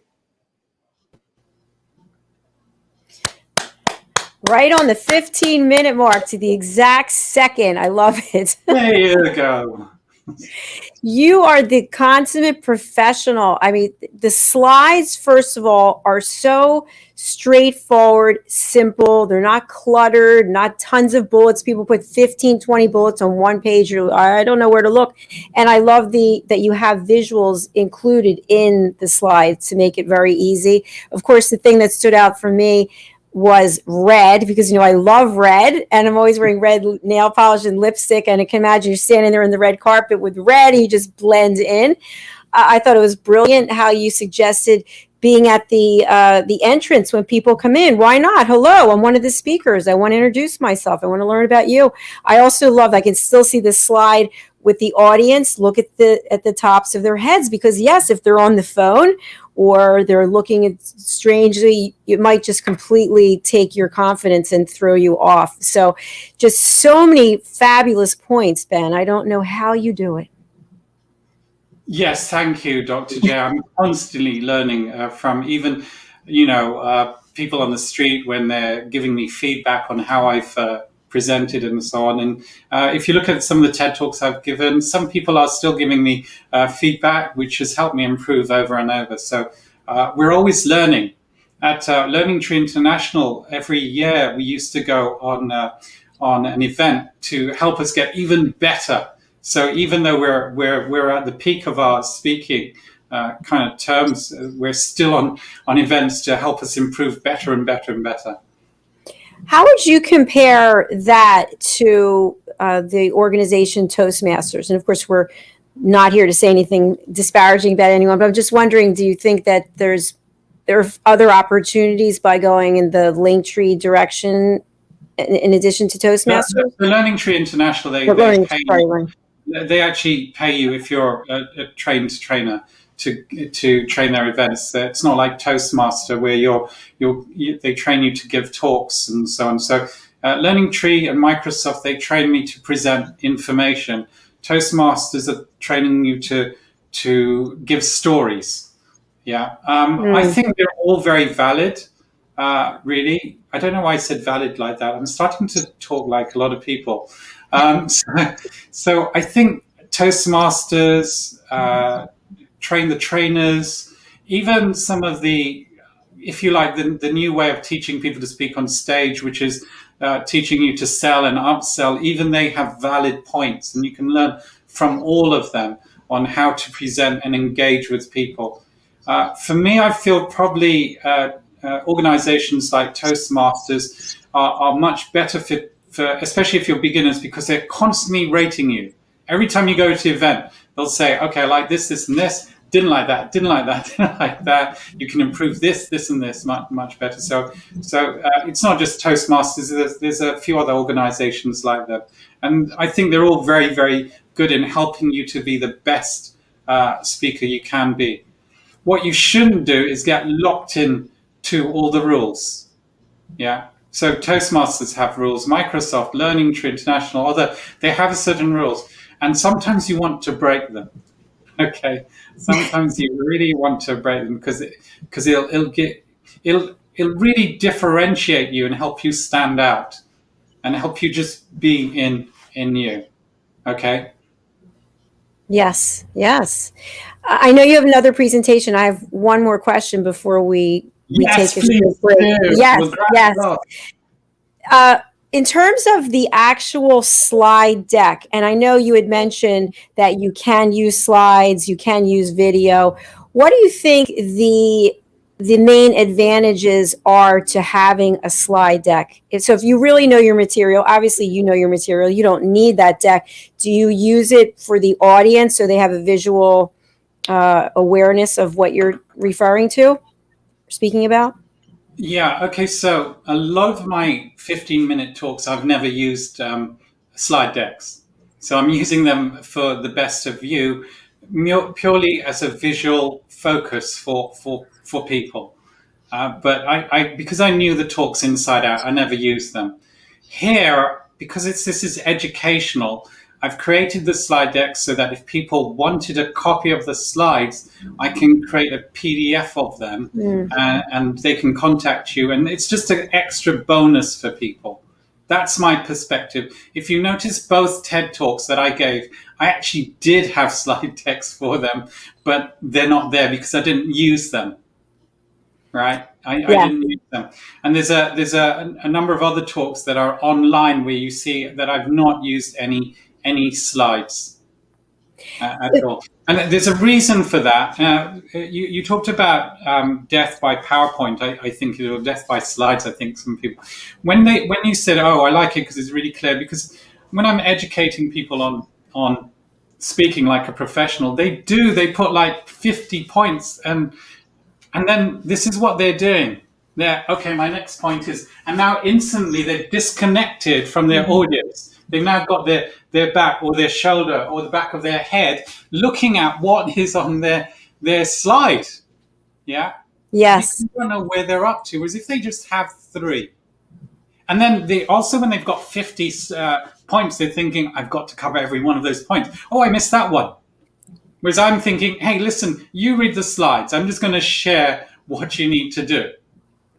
Right on the 15-minute mark to the exact second. I love it. There you go. You are the consummate professional. I mean, the slides, first of all, are so straightforward, simple. They're not cluttered, not tons of bullets. People put 15, 20 bullets on one page. I don't know where to look. And I love that you have visuals included in the slides to make it very easy. Of course, the thing that stood out for me was red, because, I love red, and I'm always wearing red nail polish and lipstick, and I can imagine you're standing there in the red carpet with red, and you just blend in. I thought it was brilliant how you suggested being at the entrance when people come in. Why not? Hello, I'm one of the speakers. I want to introduce myself. I want to learn about you. I also love, I can still see the slide with the audience. Look at the tops of their heads, because yes, if they're on the phone or they're looking at strangely, it might just completely take your confidence and throw you off. So just so many fabulous points, Ben. I don't know how you do it. Yes, thank you, Dr. J. I'm constantly learning from even, people on the street when they're giving me feedback on how I've presented and so on. And if you look at some of the TED Talks I've given, some people are still giving me feedback, which has helped me improve over and over. So we're always learning. At Learning Tree International, every year we used to go on an event to help us get even better. So even though we're at the peak of our speaking kind of terms, we're still on events to help us improve better and better and better. How would you compare that to the organization Toastmasters? And of course, we're not here to say anything disparaging about anyone, but I'm just wondering, do you think that there are other opportunities by going in the Linktree direction in addition to Toastmasters? The Learning Tree International, they They actually pay you if you're a trained trainer to train their events. It's not like Toastmaster where they train you to give talks and so on. So Learning Tree and Microsoft, they train me to present information. Toastmasters are training you to give stories. Yeah, I think they're all very valid. Really, I don't know why I said valid like that. I'm starting to talk like a lot of people. So I think Toastmasters, train the trainers, even some of the, if you like, the new way of teaching people to speak on stage, which is teaching you to sell and upsell, even they have valid points, and you can learn from all of them on how to present and engage with people. For me, I feel probably organizations like Toastmasters are much better fit for, especially if you're beginners, because they're constantly rating you. Every time you go to the event, they'll say, okay, I like this, this, and this. Didn't like that, didn't like that, didn't like that. You can improve this, this, and this much better. So it's not just Toastmasters. There's a few other organizations like that. And I think they're all very, very good in helping you to be the best speaker you can be. What you shouldn't do is get locked in to all the rules. Yeah. So Toastmasters have rules. Microsoft, Learning Tree International, they have certain rules. And sometimes you want to break them. Okay. Sometimes you really want to break them because it'll really differentiate you and help you stand out and help you just be in you. Okay. Yes. I know you have another presentation. I have one more question before we take a short break. Yes. In terms of the actual slide deck, and I know you had mentioned that you can use slides, you can use video. What do you think the main advantages are to having a slide deck? So if you really know your material, obviously you know your material, you don't need that deck. Do you use it for the audience so they have a visual awareness of what you're referring to, speaking about? Yeah, okay, so a lot of my 15-minute talks, I've never used slide decks. So I'm using them for the best of you, purely as a visual focus for people. But I because I knew the talks inside out, I never used them. Here, because this is educational, I've created the slide deck so that if people wanted a copy of the slides, I can create a PDF of them and they can contact you. And it's just an extra bonus for people. That's my perspective. If you notice both TED Talks that I gave, I actually did have slide decks for them, but they're not there because I didn't use them. Right? I didn't use them. And there's a number of other talks that are online where you see that I've not used any slides at all. And there's a reason for that. You talked about death by PowerPoint, I think, or death by slides, I think some people. When you said, oh, I like it because it's really clear, because when I'm educating people on speaking like a professional, they put like 50 points and then this is what they're doing. Okay, my next point is, and now instantly they've disconnected from their audience. They've now got their back or their shoulder or the back of their head looking at what is on their slide. Yeah? Yes. You don't know where they're up to, as if they just have 3. And then when they've got 50 points, they're thinking, I've got to cover every one of those points. Oh, I missed that one. Whereas I'm thinking, hey, listen, you read the slides. I'm just going to share what you need to do.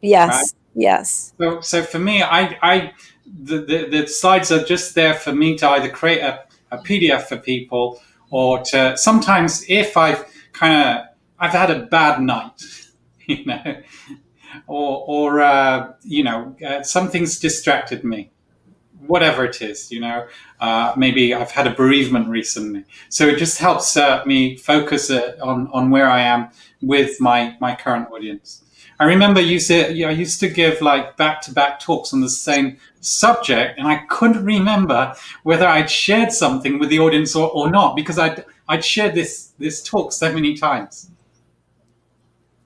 Yes. Right? Yes. So for me, the slides are just there for me to either create a PDF for people, or to sometimes if I've had a bad night, or something's distracted me, whatever it is, maybe I've had a bereavement recently. So it just helps me focus on where I am with my current audience. I remember I used to give like back-to-back talks on the same subject, and I couldn't remember whether I'd shared something with the audience or not, because I'd shared this talk so many times.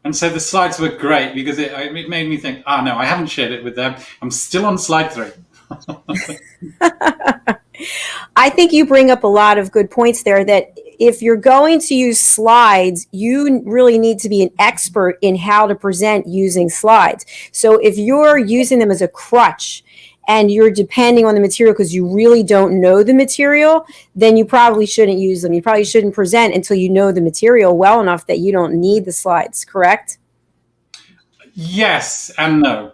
And so the slides were great because it made me think, no, I haven't shared it with them. I'm still on slide 3. I think you bring up a lot of good points there, that if you're going to use slides, you really need to be an expert in how to present using slides. So if you're using them as a crutch and you're depending on the material because you really don't know the material, then you probably shouldn't use them. You probably shouldn't present until you know the material well enough that you don't need the slides, correct? Yes and no.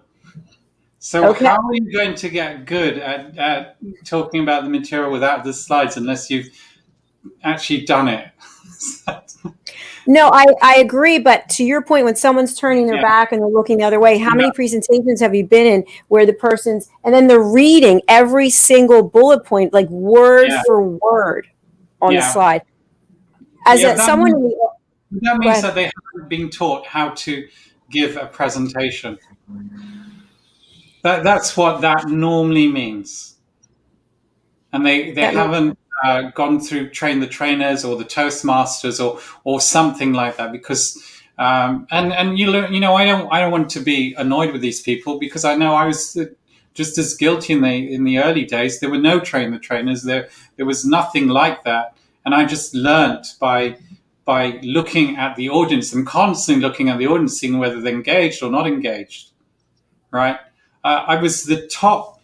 So Okay. how are you going to get good at talking about the material without the slides unless you've actually done it? No, I agree. But to your point, when someone's turning their Yeah. back and they're looking the other way, how Yeah. many presentations have you been in where the person's, and then they're reading every single bullet point, like word Yeah. for word on the Yeah. slide? As Yeah, a, someone in the, that go means ahead. that they haven't been taught how to give a presentation. That's what that normally means. And they That makes, haven't gone through train the trainers or the Toastmasters or something like that, because and you learn, I don't want to be annoyed with these people, because I know I was just as guilty in the early days. There were no train the trainers, there was nothing like that, and I just learnt by looking at the audience and constantly looking at the audience, seeing whether they're engaged or not engaged, right? I was the top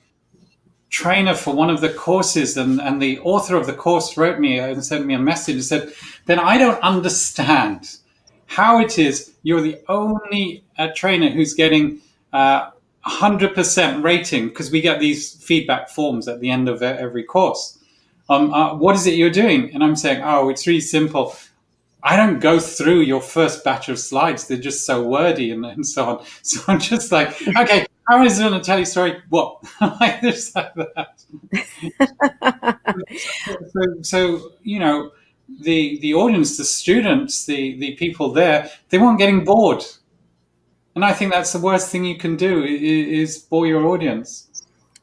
trainer for one of the courses, and the author of the course wrote me and sent me a message and said, "Then I don't understand how it is you're the only trainer who's getting 100% rating, because we get these feedback forms at the end of every course. What is it you're doing?" And I'm saying, "Oh, it's really simple. I don't go through your first batch of slides. They're just so wordy and so on." So I'm just like, okay, how is it going to tell you a story? What? Like this, like that. So the audience, the students, the people there, they weren't getting bored. And I think that's the worst thing you can do, is bore your audience.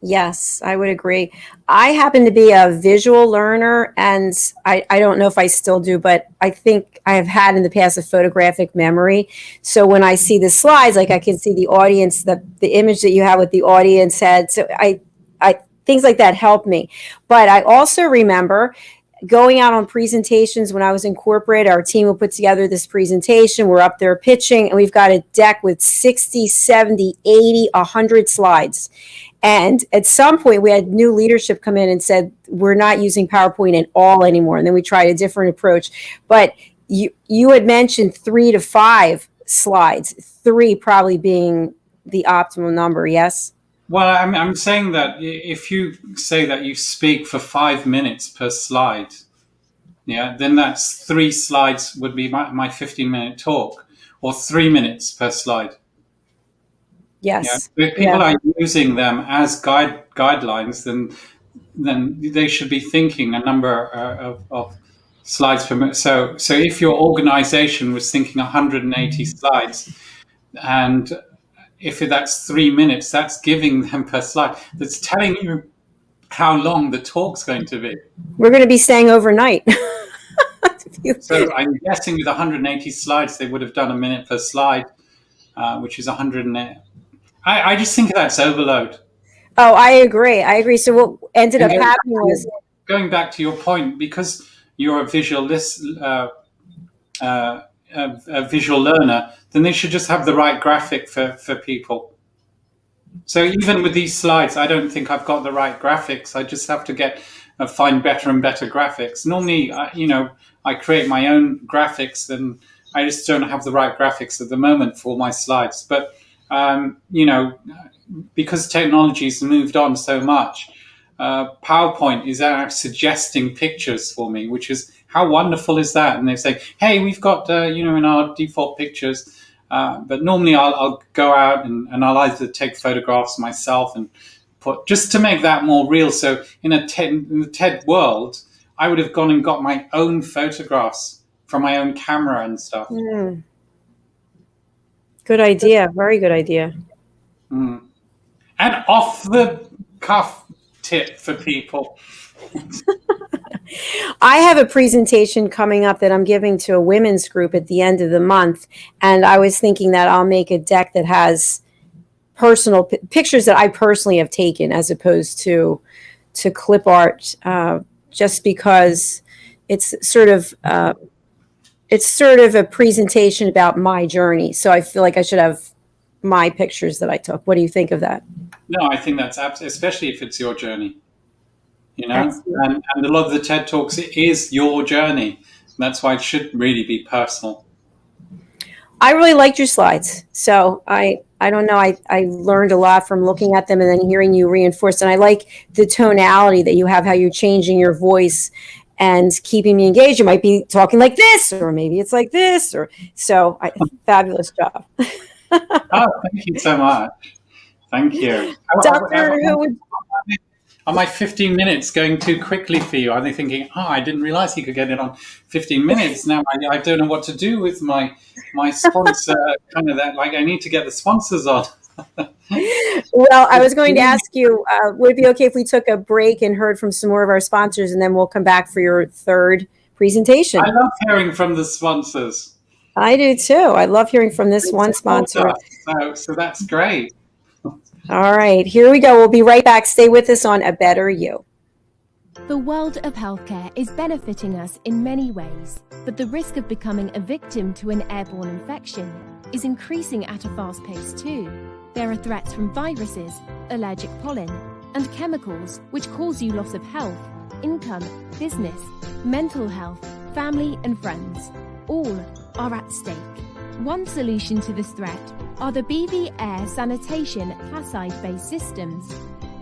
yes, I would agree. I happen to be a visual learner, and I don't know if I still do, but I think I have had in the past a photographic memory. So when I see the slides, like I can see the audience, the image that you have with the audience head. So I things like that help me. But I also remember going out on presentations when I was in corporate. Our team will put together this presentation. We're up there pitching, and we've got a deck with 60, 70, 80, 100 slides. And at some point, we had new leadership come in and said, we're not using PowerPoint at all anymore. And then we tried a different approach. But you had mentioned 3 to 5 slides, 3 probably being the optimal number, yes? Well, I'm saying that if you say that you speak for 5 minutes per slide, yeah, then that's 3 slides would be my 15-minute talk, or 3 minutes per slide. Yeah, Yes. if people are using them as guidelines, then they should be thinking a number of slides per minute. So if your organization was thinking 180 slides, and if that's 3 minutes, that's giving them per slide. That's telling you how long the talk's going to be. We're going to be staying overnight. So I'm guessing with 180 slides, they would have done a minute per slide, which is 108. I just think that's overload. Oh, I agree. So what ended up happening was, going back to your point, because you're a visual learner, then they should just have the right graphic for people. So even with these slides, I don't think I've got the right graphics. I just have to find better and better graphics. Normally, I create my own graphics, and I just don't have the right graphics at the moment for my slides. But because technology's moved on so much, PowerPoint is suggesting pictures for me, which is, how wonderful is that? And they say, hey, we've got, in our default pictures, but normally I'll go out and I'll either take photographs myself and put, just to make that more real. So in the TED world, I would have gone and got my own photographs from my own camera and stuff. Good idea. Very good idea. Mm. And off the cuff tip for people. I have a presentation coming up that I'm giving to a women's group at the end of the month. And I was thinking that I'll make a deck that has personal pictures that I personally have taken, as opposed to clip art just because it's sort of a presentation about my journey. So I feel like I should have my pictures that I took. What do you think of that? No, I think that's especially if it's your journey. And a lot of the TED Talks, it is your journey. That's why it should really be personal. I really liked your slides. So I don't know. I learned a lot from looking at them and then hearing you reinforce. And I like the tonality that you have, how you're changing your voice and keeping me engaged. You might be talking like this, or maybe it's like this, fabulous job. Oh, thank you so much. Thank you. Are my 15 minutes going too quickly for you? Are they thinking, I didn't realize he could get it on 15 minutes. Now I don't know what to do with my sponsor. Kind of that, like I need to get the sponsors on. Well, I was going to ask you, would it be okay if we took a break and heard from some more of our sponsors, and then we'll come back for your third presentation? I love hearing from the sponsors. I do too. I love hearing from this one sponsor. So that's great. All right, here we go. We'll be right back. Stay with us on A Better You. The world of healthcare is benefiting us in many ways, but the risk of becoming a victim to an airborne infection is increasing at a fast pace too. There are threats from viruses, allergic pollen, and chemicals which cause you loss of health, income, business, mental health, family, and friends. All are at stake. One solution to this threat are the BV Air Sanitation Placide-based systems.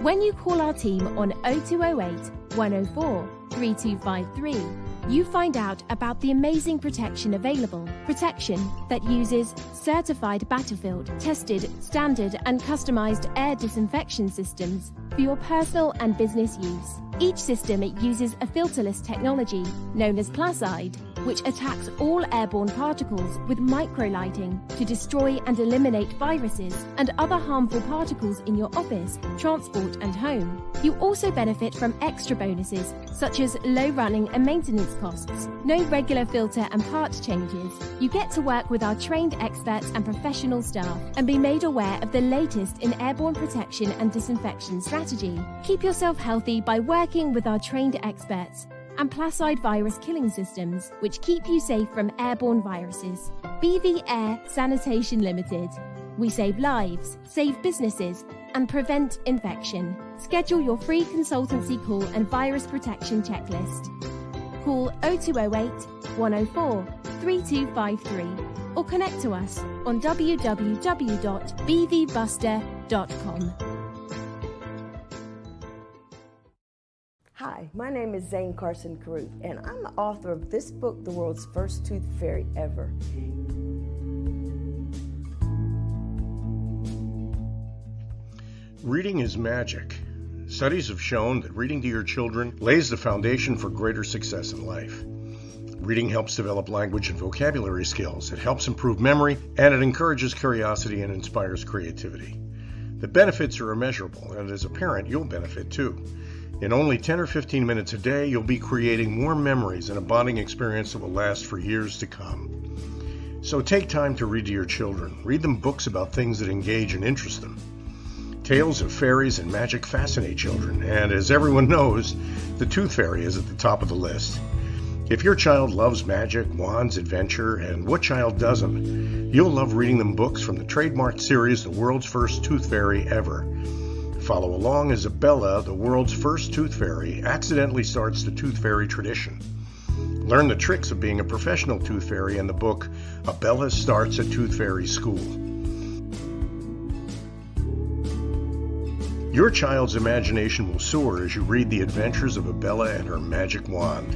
When you call our team on 0208 104 3253, you find out about the amazing protection available. Protection that uses certified Battlefield, tested, standard and customized air disinfection systems for your personal and business use. Each system uses a filterless technology known as Placide, which attacks all airborne particles with microlighting to destroy and eliminate viruses and other harmful particles in your office, transport and home. You also benefit from extra bonuses such as low running and maintenance costs, no regular filter and part changes. You get to work with our trained experts and professional staff and be made aware of the latest in airborne protection and disinfection strategy. Keep yourself healthy by working with our trained experts and Placide virus killing systems, which keep you safe from airborne viruses. BV Air Sanitation Limited. We save lives, save businesses, and prevent infection. Schedule your free consultancy call and virus protection checklist. Call 0208 104 3253 or connect to us on www.bvbuster.com. Hi, my name is Zane Carson Carruth, and I'm the author of this book, The World's First Tooth Fairy Ever. Reading is magic. Studies have shown that reading to your children lays the foundation for greater success in life. Reading helps develop language and vocabulary skills. It helps improve memory, and it encourages curiosity and inspires creativity. The benefits are immeasurable, and as a parent, you'll benefit too. In only 10 or 15 minutes a day, you'll be creating more memories and a bonding experience that will last for years to come. So take time to read to your children. Read them books about things that engage and interest them. Tales of fairies and magic fascinate children, and as everyone knows, the Tooth Fairy is at the top of the list. If your child loves magic, wands, adventure, and what child doesn't, you'll love reading them books from the trademarked series, The World's First Tooth Fairy Ever. Follow along as Abella, the world's first tooth fairy, accidentally starts the tooth fairy tradition. Learn the tricks of being a professional tooth fairy in the book, Abella Starts a Tooth Fairy School. Your child's imagination will soar as you read the adventures of Abella and her magic wand.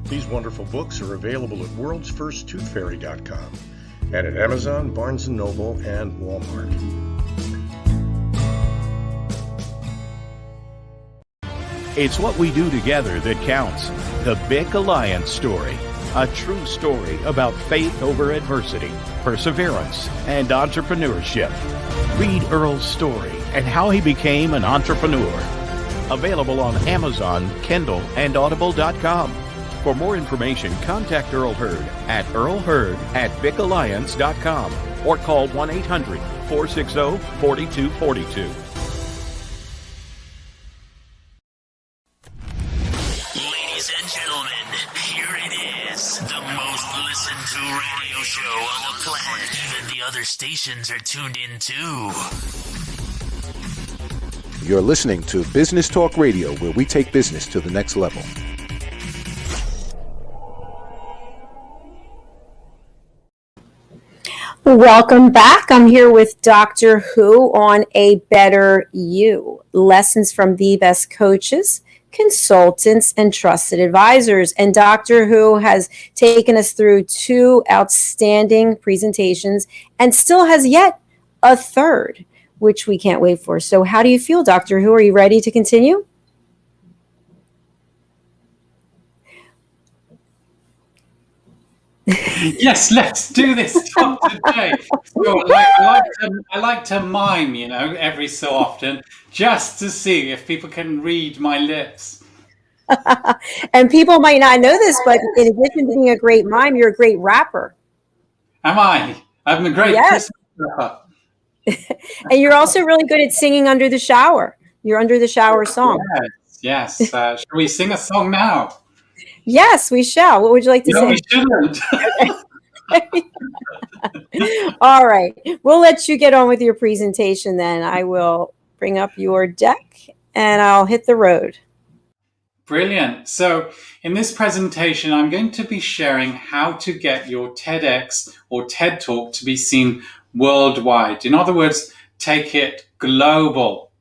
These wonderful books are available at worldsfirsttoothfairy.com and at Amazon, Barnes & Noble, and Walmart. It's what we do together that counts. The Big Alliance story. A true story about faith over adversity, perseverance, and entrepreneurship. Read Earl's story and how he became an entrepreneur. Available on Amazon, Kindle, and Audible.com. For more information, contact Earl Hurd at earlhurd@bicalliance.com or call 1-800-460-4242. Ladies and gentlemen, here it is, the most listened to radio show on the planet. Even the other stations are tuned in too. You're listening to Business Talk Radio, where we take business to the next level. Welcome back. I'm here with Dr. Who on A Better You. Lessons from the best coaches, consultants, and trusted advisors. And Dr. Who has taken us through 2 outstanding presentations and still has yet a third, which we can't wait for. So how do you feel, Dr. Who? Are you ready to continue? Yes, let's do this talk today. So, I like to mime, every so often, just to see if people can read my lips. And people might not know this, but in addition to being a great mime, you're a great rapper. Am I? I'm a great Christmas rapper. And you're also really good at singing under the shower. Your under the shower song. Yes. Shall we sing a song now? Yes, we shall. What would you like to say? We shouldn't. All right. We'll let you get on with your presentation then. I will bring up your deck and I'll hit the road. Brilliant. So in this presentation, I'm going to be sharing how to get your TEDx or TED Talk to be seen worldwide. In other words, take it global.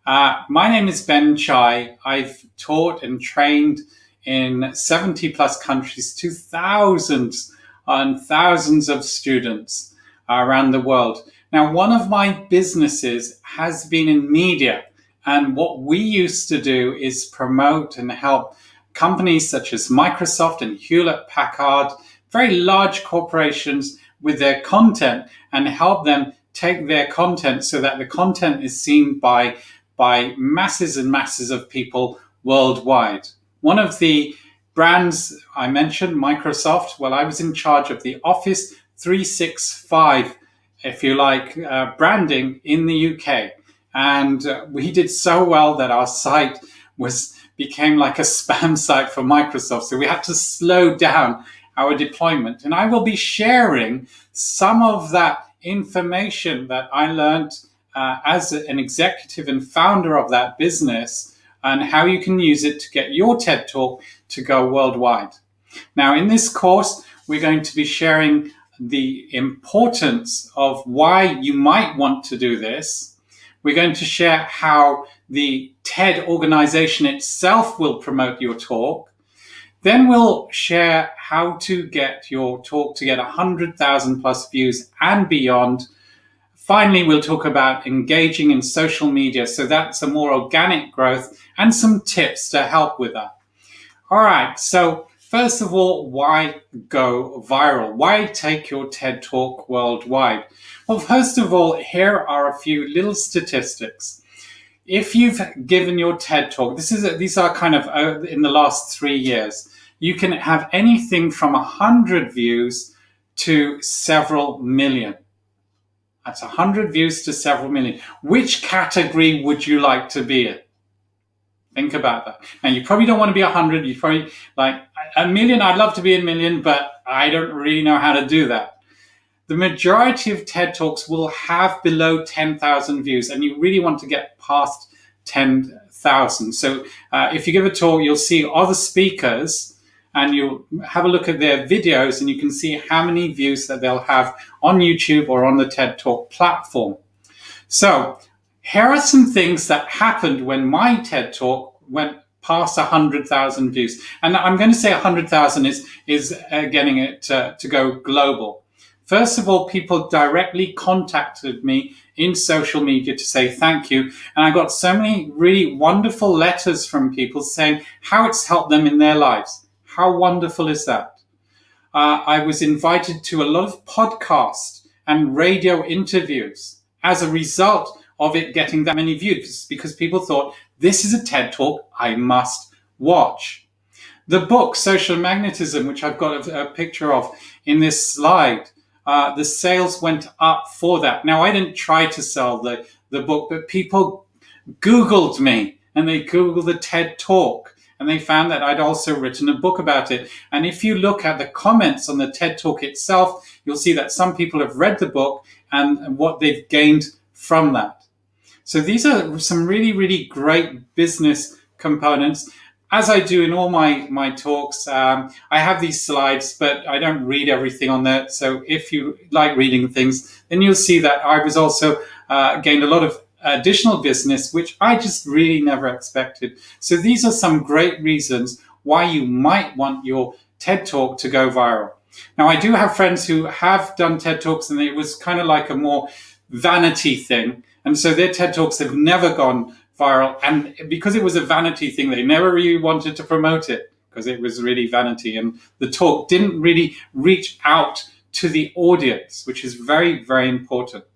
My name is Ben Chai. I've taught and trained in 70 plus countries to thousands and thousands of students around the world. Now, one of my businesses has been in media, and what we used to do is promote and help companies such as Microsoft and Hewlett-Packard, very large corporations, with their content and help them take their content so that the content is seen by masses and masses of people worldwide. One of the brands I mentioned, Microsoft, well, I was in charge of the Office 365, if you like, branding in the UK. And we did so well that our site became like a spam site for Microsoft. So we had to slow down our deployment. And I will be sharing some of that information that I learned as an executive and founder of that business, and how you can use it to get your TED Talk to go worldwide. Now, in this course, we're going to be sharing the importance of why you might want to do this. We're going to share how the TED organization itself will promote your talk. Then we'll share how to get your talk to get 100,000 plus views and beyond. Finally, we'll talk about engaging in social media. So that's a more organic growth and some tips to help with that. All right. So first of all, why go viral? Why take your TED Talk worldwide? Well, first of all, here are a few little statistics. If you've given your TED Talk, these are kind of in the last 3 years, you can have anything from 100 views to several million. That's 100 views to several million. Which category would you like to be in? Think about that. Now, you probably don't want to be 100. You probably like a million. I'd love to be a million, but I don't really know how to do that. The majority of TED Talks will have below 10,000 views, and you really want to get past 10,000. So if you give a talk, you'll see other speakers, and you'll have a look at their videos, and you can see how many views that they'll have on YouTube or on the TED Talk platform. So here are some things that happened when my TED Talk went past 100,000 views. And I'm going to say 100,000 is getting it to go global. First of all, people directly contacted me in social media to say thank you. And I got so many really wonderful letters from people saying how it's helped them in their lives. How wonderful is that? I was invited to a lot of podcasts and radio interviews as a result of it getting that many views, because people thought, this is a TED Talk I must watch. The book, Social Magnetism, which I've got a picture of in this slide, the sales went up for that. Now, I didn't try to sell the book, but people Googled me, and they Googled the TED Talk, and they found that I'd also written a book about it. And if you look at the comments on the TED Talk itself, you'll see that some people have read the book and what they've gained from that. So these are some really, really great business components. As I do in all my talks, I have these slides, but I don't read everything on there. So if you like reading things, then you'll see that I was also gained a lot of additional business, which I just really never expected. So these are some great reasons why you might want your TED Talk to go viral. Now, I do have friends who have done TED Talks, and it was kind of like a more vanity thing. And so their TED Talks have never gone viral. And because it was a vanity thing, they never really wanted to promote it because it was really vanity. And the talk didn't really reach out to the audience, which is very, very important.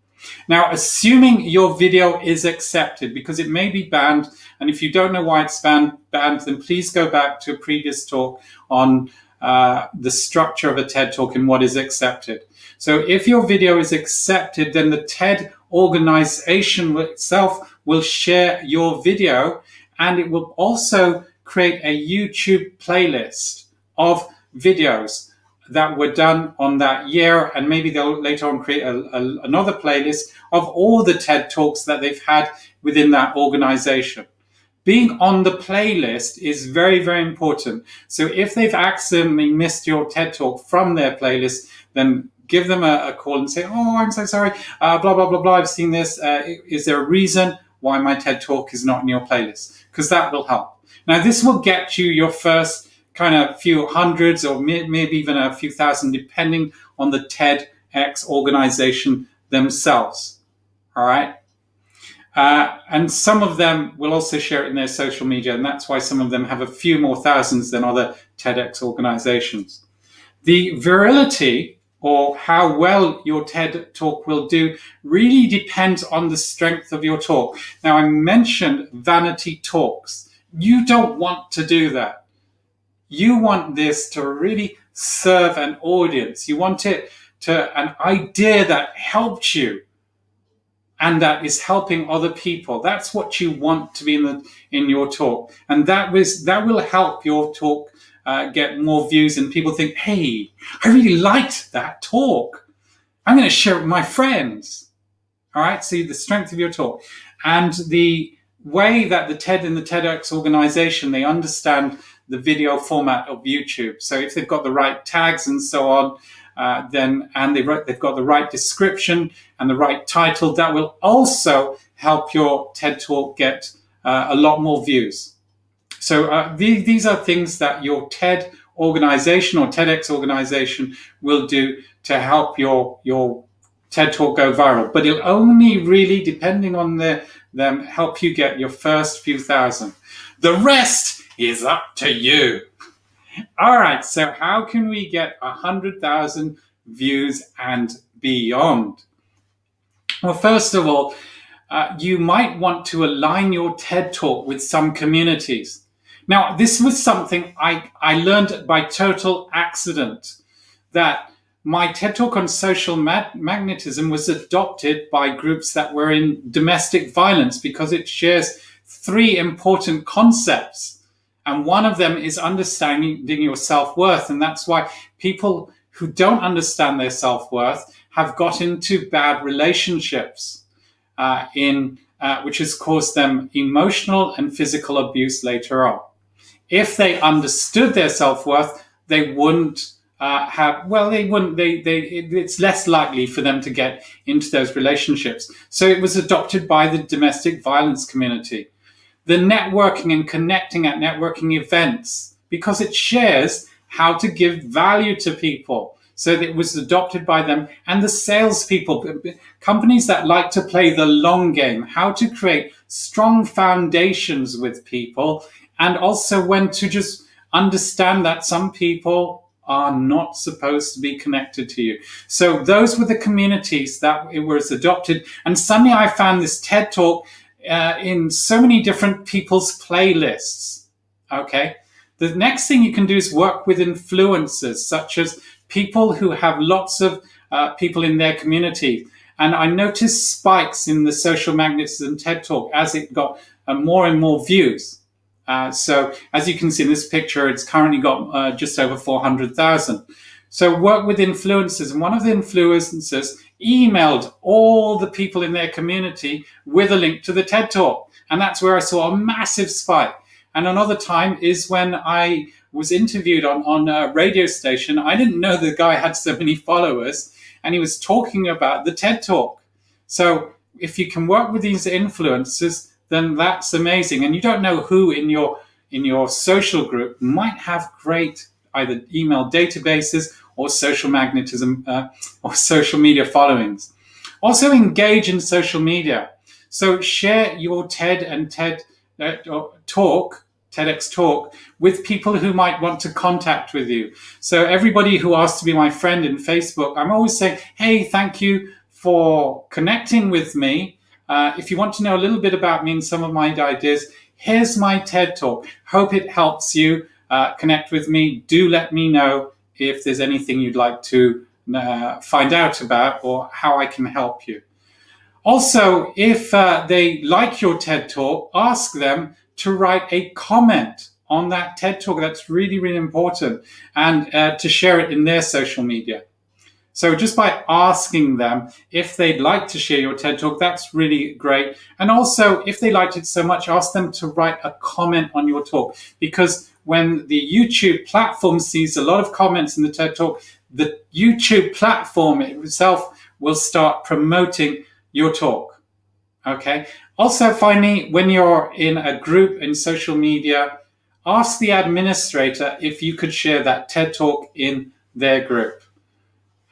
Now, assuming your video is accepted, because it may be banned, and if you don't know why it's banned, then please go back to a previous talk on the structure of a TED Talk and what is accepted. So if your video is accepted, then the TED organization itself will share your video, and it will also create a YouTube playlist of videos that were done on that year, and maybe they'll later on create another playlist of all the TED Talks that they've had within that organization. Being on the playlist is very, very important. So if they've accidentally missed your TED Talk from their playlist, then give them a call and say, oh, I'm so sorry, blah, blah, blah, blah, I've seen this. Is there a reason why my TED Talk is not in your playlist? Because that will help. Now, this will get you your first kind of few hundreds or maybe even a few thousand, depending on the TEDx organization themselves. All right. And some of them will also share it in their social media, and that's why some of them have a few more thousands than other TEDx organizations. The virility, or how well your TED Talk will do, really depends on the strength of your talk. Now, I mentioned vanity talks. You don't want to do that. You want this to really serve an audience. You want it to an idea that helped you and that is helping other people. That's what you want to be in your talk, and that will help your talk get more views, and people think, hey, I really liked that talk. I'm going to share it with my friends. All right. See the strength of your talk, and the way that the TED and the TEDx organization, they understand the video format of YouTube. So if they've got the right tags and so on, they've got the right description and the right title, that will also help your TED Talk get a lot more views. So these are things that your TED organization or TEDx organization will do to help your TED Talk go viral. But it'll only really, depending on them, help you get your first few thousand. The rest is up to you. All right, so how can we get 100,000 views and beyond? Well, first of all, you might want to align your TED Talk with some communities. Now, this was something I learned by total accident, that my TED Talk on social magnetism was adopted by groups that were in domestic violence because it shares 3 important concepts. And one of them is understanding your self-worth. And that's why people who don't understand their self-worth have got into bad relationships, which has caused them emotional and physical abuse later on. If they understood their self-worth, they wouldn't it's less likely for them to get into those relationships. So it was adopted by the domestic violence community. The networking and connecting at networking events, because it shares how to give value to people. So that it was adopted by them. And the salespeople, companies that like to play the long game, how to create strong foundations with people, and also when to just understand that some people are not supposed to be connected to you. So those were the communities that it was adopted. And suddenly I found this TED Talk in so many different people's playlists. Okay. The next thing you can do is work with influencers, such as people who have lots of people in their community. And I noticed spikes in the social magnetism TED Talk as it got more and more views. So as you can see in this picture, it's currently got just over 400,000. So work with influencers. And one of the influencers emailed all the people in their community with a link to the TED Talk. And that's where I saw a massive spike. And another time is when I was interviewed on a radio station. I didn't know the guy had so many followers, and he was talking about the TED Talk. So if you can work with these influencers, then that's amazing. And you don't know who in your social group might have great either email databases or social magnetism or social media followings. Also engage in social media. So share your TED and TEDx talk with people who might want to contact with you. So everybody who asks to be my friend in Facebook, I'm always saying, hey, thank you for connecting with me. If you want to know a little bit about me and some of my ideas, here's my TED Talk. Hope it helps you connect with me. Do let me know if there's anything you'd like to find out about or how I can help you. Also, if they like your TED Talk, ask them to write a comment on that TED Talk. That's really, really important, and to share it in their social media. So just by asking them if they'd like to share your TED Talk, that's really great. And also, if they liked it so much, ask them to write a comment on your talk. Because when the YouTube platform sees a lot of comments in the TED Talk, the YouTube platform itself will start promoting your talk. Okay. Also, finally, when you're in a group in social media, ask the administrator if you could share that TED Talk in their group.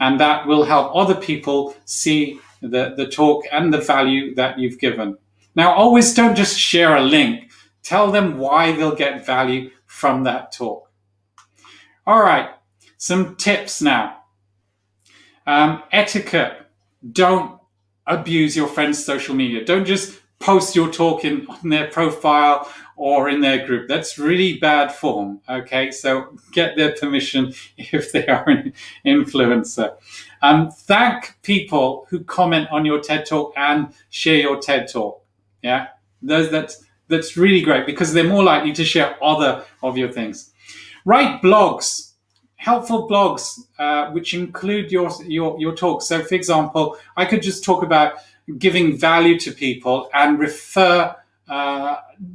And that will help other people see the talk and the value that you've given. Now, always don't just share a link. Tell them why they'll get value from that talk. All right, some tips now. Etiquette. Don't abuse your friends' social media. Don't just post your talk on their profile or in their group. That's really bad form, okay? So get their permission if they are an influencer. Thank people who comment on your TED Talk and share your TED Talk, yeah? That's really great because they're more likely to share other of your things. Write blogs, helpful blogs, which include your talk. So for example, I could just talk about giving value to people and refer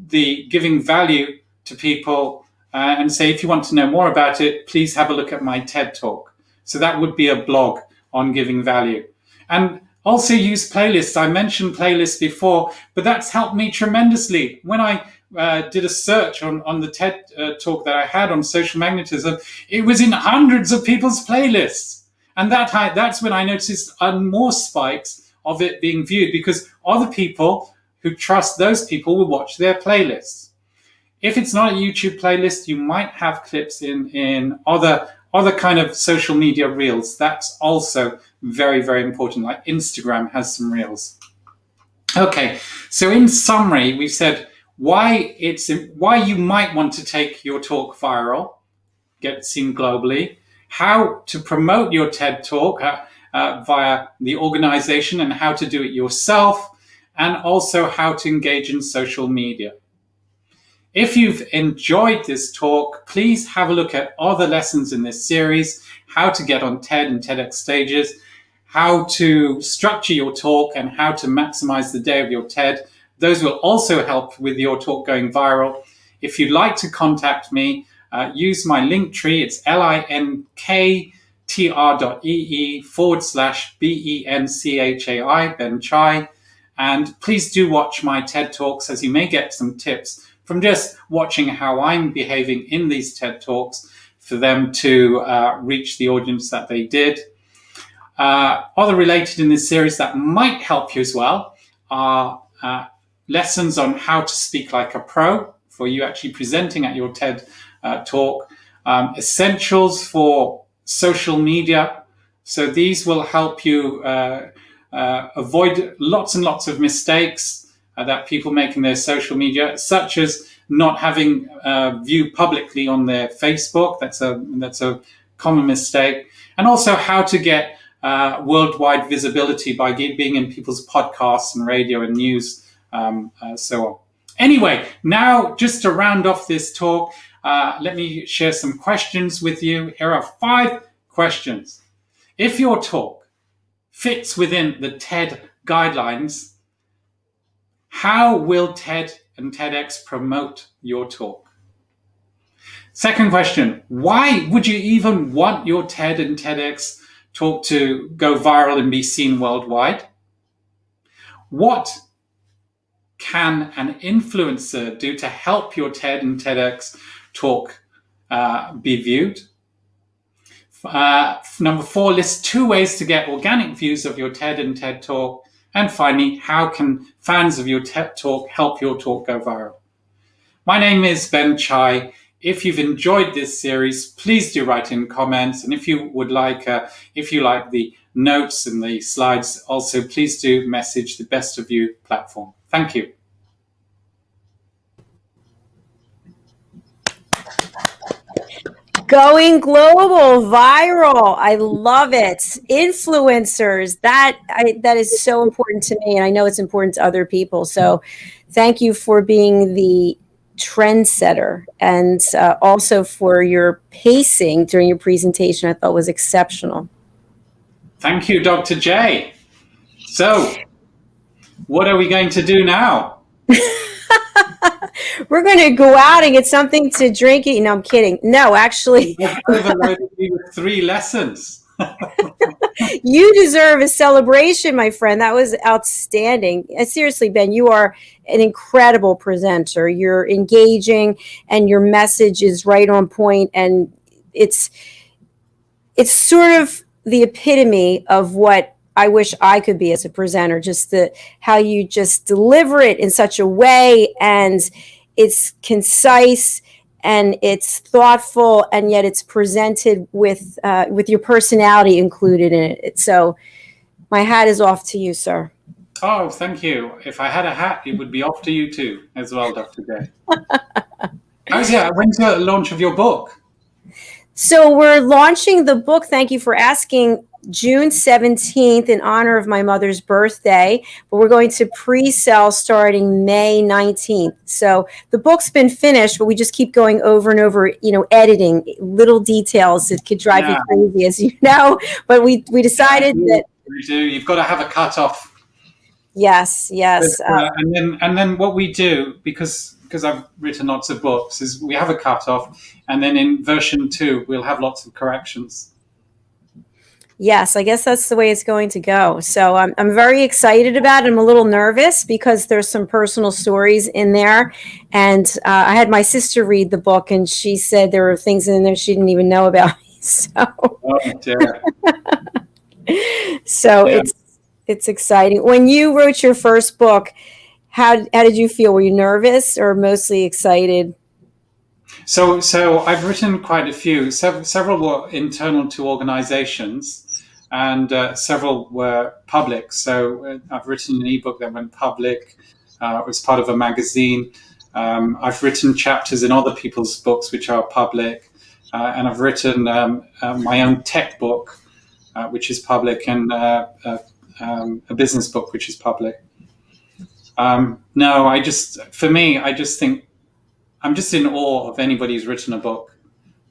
the giving value to people and say, if you want to know more about it, please have a look at my TED Talk. So that would be a blog on giving value. And also use playlists. I mentioned playlists before, but that's helped me tremendously. When I did a search on the TED Talk that I had on social magnetism, it was in hundreds of people's playlists. And that's when I noticed more spikes of it being viewed, because other people who trust those people will watch their playlists. If it's not a YouTube playlist, you might have clips in other kind of social media reels. That's also very, very important. Like Instagram has some reels. Okay, so in summary, we've said why you might want to take your talk viral, get seen globally, how to promote your TED Talk via the organization and how to do it yourself, and also how to engage in social media. If you've enjoyed this talk, please have a look at other lessons in this series, how to get on TED and TEDx stages, how to structure your talk, and how to maximize the day of your TED. Those will also help with your talk going viral. If you'd like to contact me, use my link tree. It's linktr.ee/BENCHAI, Ben Chai. And please do watch my TED Talks, as you may get some tips from just watching how I'm behaving in these TED Talks for them to reach the audience that they did. Other related in this series that might help you as well are lessons on how to speak like a pro for you actually presenting at your TED Talk, essentials for social media. So these will help you avoid lots and lots of mistakes that people make in their social media, such as not having view publicly on their Facebook. That's a common mistake. And also how to get worldwide visibility by being in people's podcasts and radio and news, so on. Anyway, now just to round off this talk, let me share some questions with you. Here are 5 questions. If your talk fits within the TED guidelines, how will TED and TEDx promote your talk? Second question, why would you even want your TED and TEDx talk to go viral and be seen worldwide? What can an influencer do to help your TED and TEDx talk be viewed? Number 4, list 2 ways to get organic views of your TED and TED talk. And finally, how can fans of your TED talk help your talk go viral? My name is Ben Chai. If you've enjoyed this series, please do write in comments. And if you like the notes and the slides, also please do message the Best of You platform. Thank you. Going global, viral. I love it. Influencers. That is so important to me, and I know it's important to other people. So thank you for being the trendsetter, and also for your pacing during your presentation. I thought was exceptional. Thank you, Dr. J. So what are we going to do now? We're going to go out and get something to drink. No, I'm kidding. No, actually. I've overloaded you with 3 lessons. You deserve a celebration, my friend. That was outstanding. Seriously, Ben, you are an incredible presenter. You're engaging, and your message is right on point. And it's sort of the epitome of what I wish I could be as a presenter, just how you just deliver it in such a way, and it's concise and it's thoughtful, and yet it's presented with your personality included in it. So my hat is off to you, sir. Oh, thank you. If I had a hat, it would be off to you too, as well, Dr. J. When's the launch of your book? So we're launching the book, thank you for asking, June 17th in honor of my mother's birthday, but we're going to pre-sell starting May 19th. So the book's been finished, but we just keep going over and over, editing little details that could drive you crazy, as you know. But we decided that we do. You've got to have a cutoff. Yes. And then what we do, because I've written lots of books, is we have a cutoff, and then in version 2 we'll have lots of corrections. Yes, I guess that's the way it's going to go. So I'm very excited about it. I'm a little nervous because there's some personal stories in there. And I had my sister read the book, and she said there were things in there she didn't even know about me. So it's exciting. When you wrote your first book, how did you feel? Were you nervous or mostly excited? So I've written quite a few. Several were internal to organizations, and several were public. So I've written an ebook that went public. It was part of a magazine. I've written chapters in other people's books which are public, and I've written my own tech book, which is public, and a business book which is public. I just think I'm just in awe of anybody who's written a book,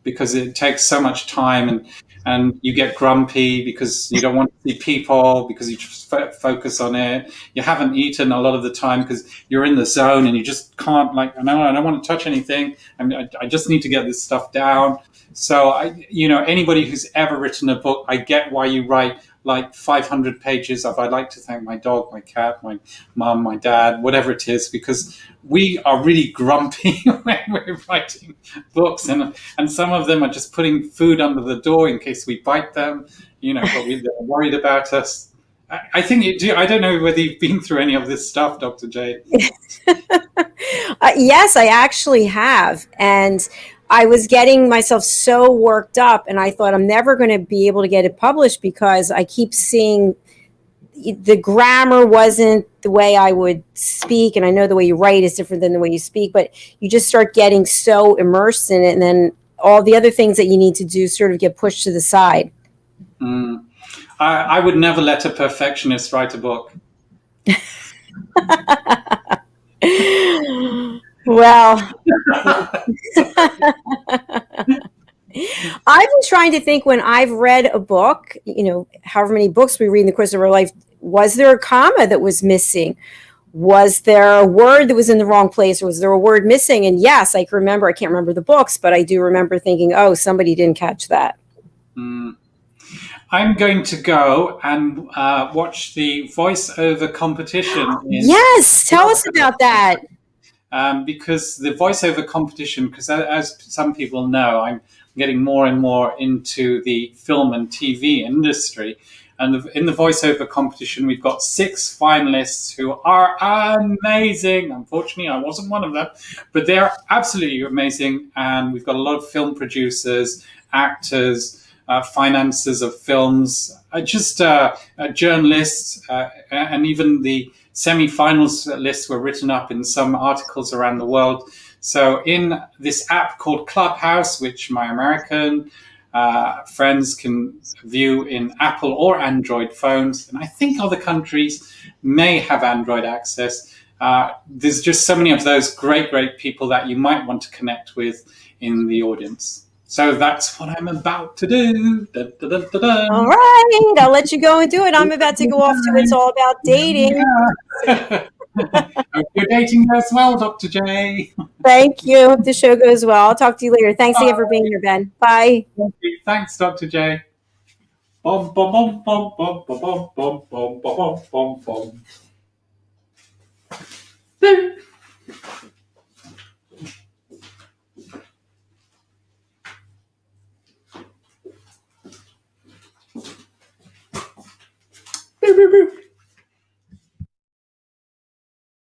because it takes so much time, and you get grumpy because you don't want to see people, because you just focus on it. You haven't eaten a lot of the time because you're in the zone and you just can't, I don't want to touch anything. I just need to get this stuff down. So anybody who's ever written a book, I get why you write like 500 pages of I'd like to thank my dog, my cat, my mom, my dad, whatever it is, because we are really grumpy when we're writing books, and some of them are just putting food under the door in case we bite them, but they're worried about us. I think you do. I don't know whether you've been through any of this stuff, Dr. J. Yes, I actually have. And I was getting myself so worked up, and I thought I'm never going to be able to get it published because I keep seeing the grammar wasn't the way I would speak. And I know the way you write is different than the way you speak, but you just start getting so immersed in it. And then all the other things that you need to do sort of get pushed to the side. I would never let a perfectionist write a book. Well, I've been trying to think when I've read a book, however many books we read in the course of our life, was there a comma that was missing? Was there a word that was in the wrong place, or was there a word missing? And yes, I can remember, I can't remember the books, but I do remember thinking, oh, somebody didn't catch that. I'm going to go and watch the voiceover competition. Yes, tell us about that. Because the voiceover competition, because as some people know, I'm getting more and more into the film and TV industry. And in the voiceover competition, we've got 6 finalists who are amazing. Unfortunately, I wasn't one of them, but they're absolutely amazing. And we've got a lot of film producers, actors, financiers of films, journalists, and even the semi-finals lists were written up in some articles around the world. So in this app called Clubhouse, which my American friends can view in Apple or Android phones, and I think other countries may have Android access, there's just so many of those great people that you might want to connect with in the audience. So that's what I'm about to do. Dun, dun, dun, dun, dun. All right, I'll let you go and do it. I'm about to go off to It's All About Dating. Yeah. Hope your dating goes well, Dr. J. Thank you. Hope the show goes well. I'll talk to you later. Thanks again for being here, Ben. Bye. Thanks, Dr. J. Bum, bum, bum, bum, bum, bum, bum, bum, bum, bum, bum, bum. Boom. Boop, boop, boop.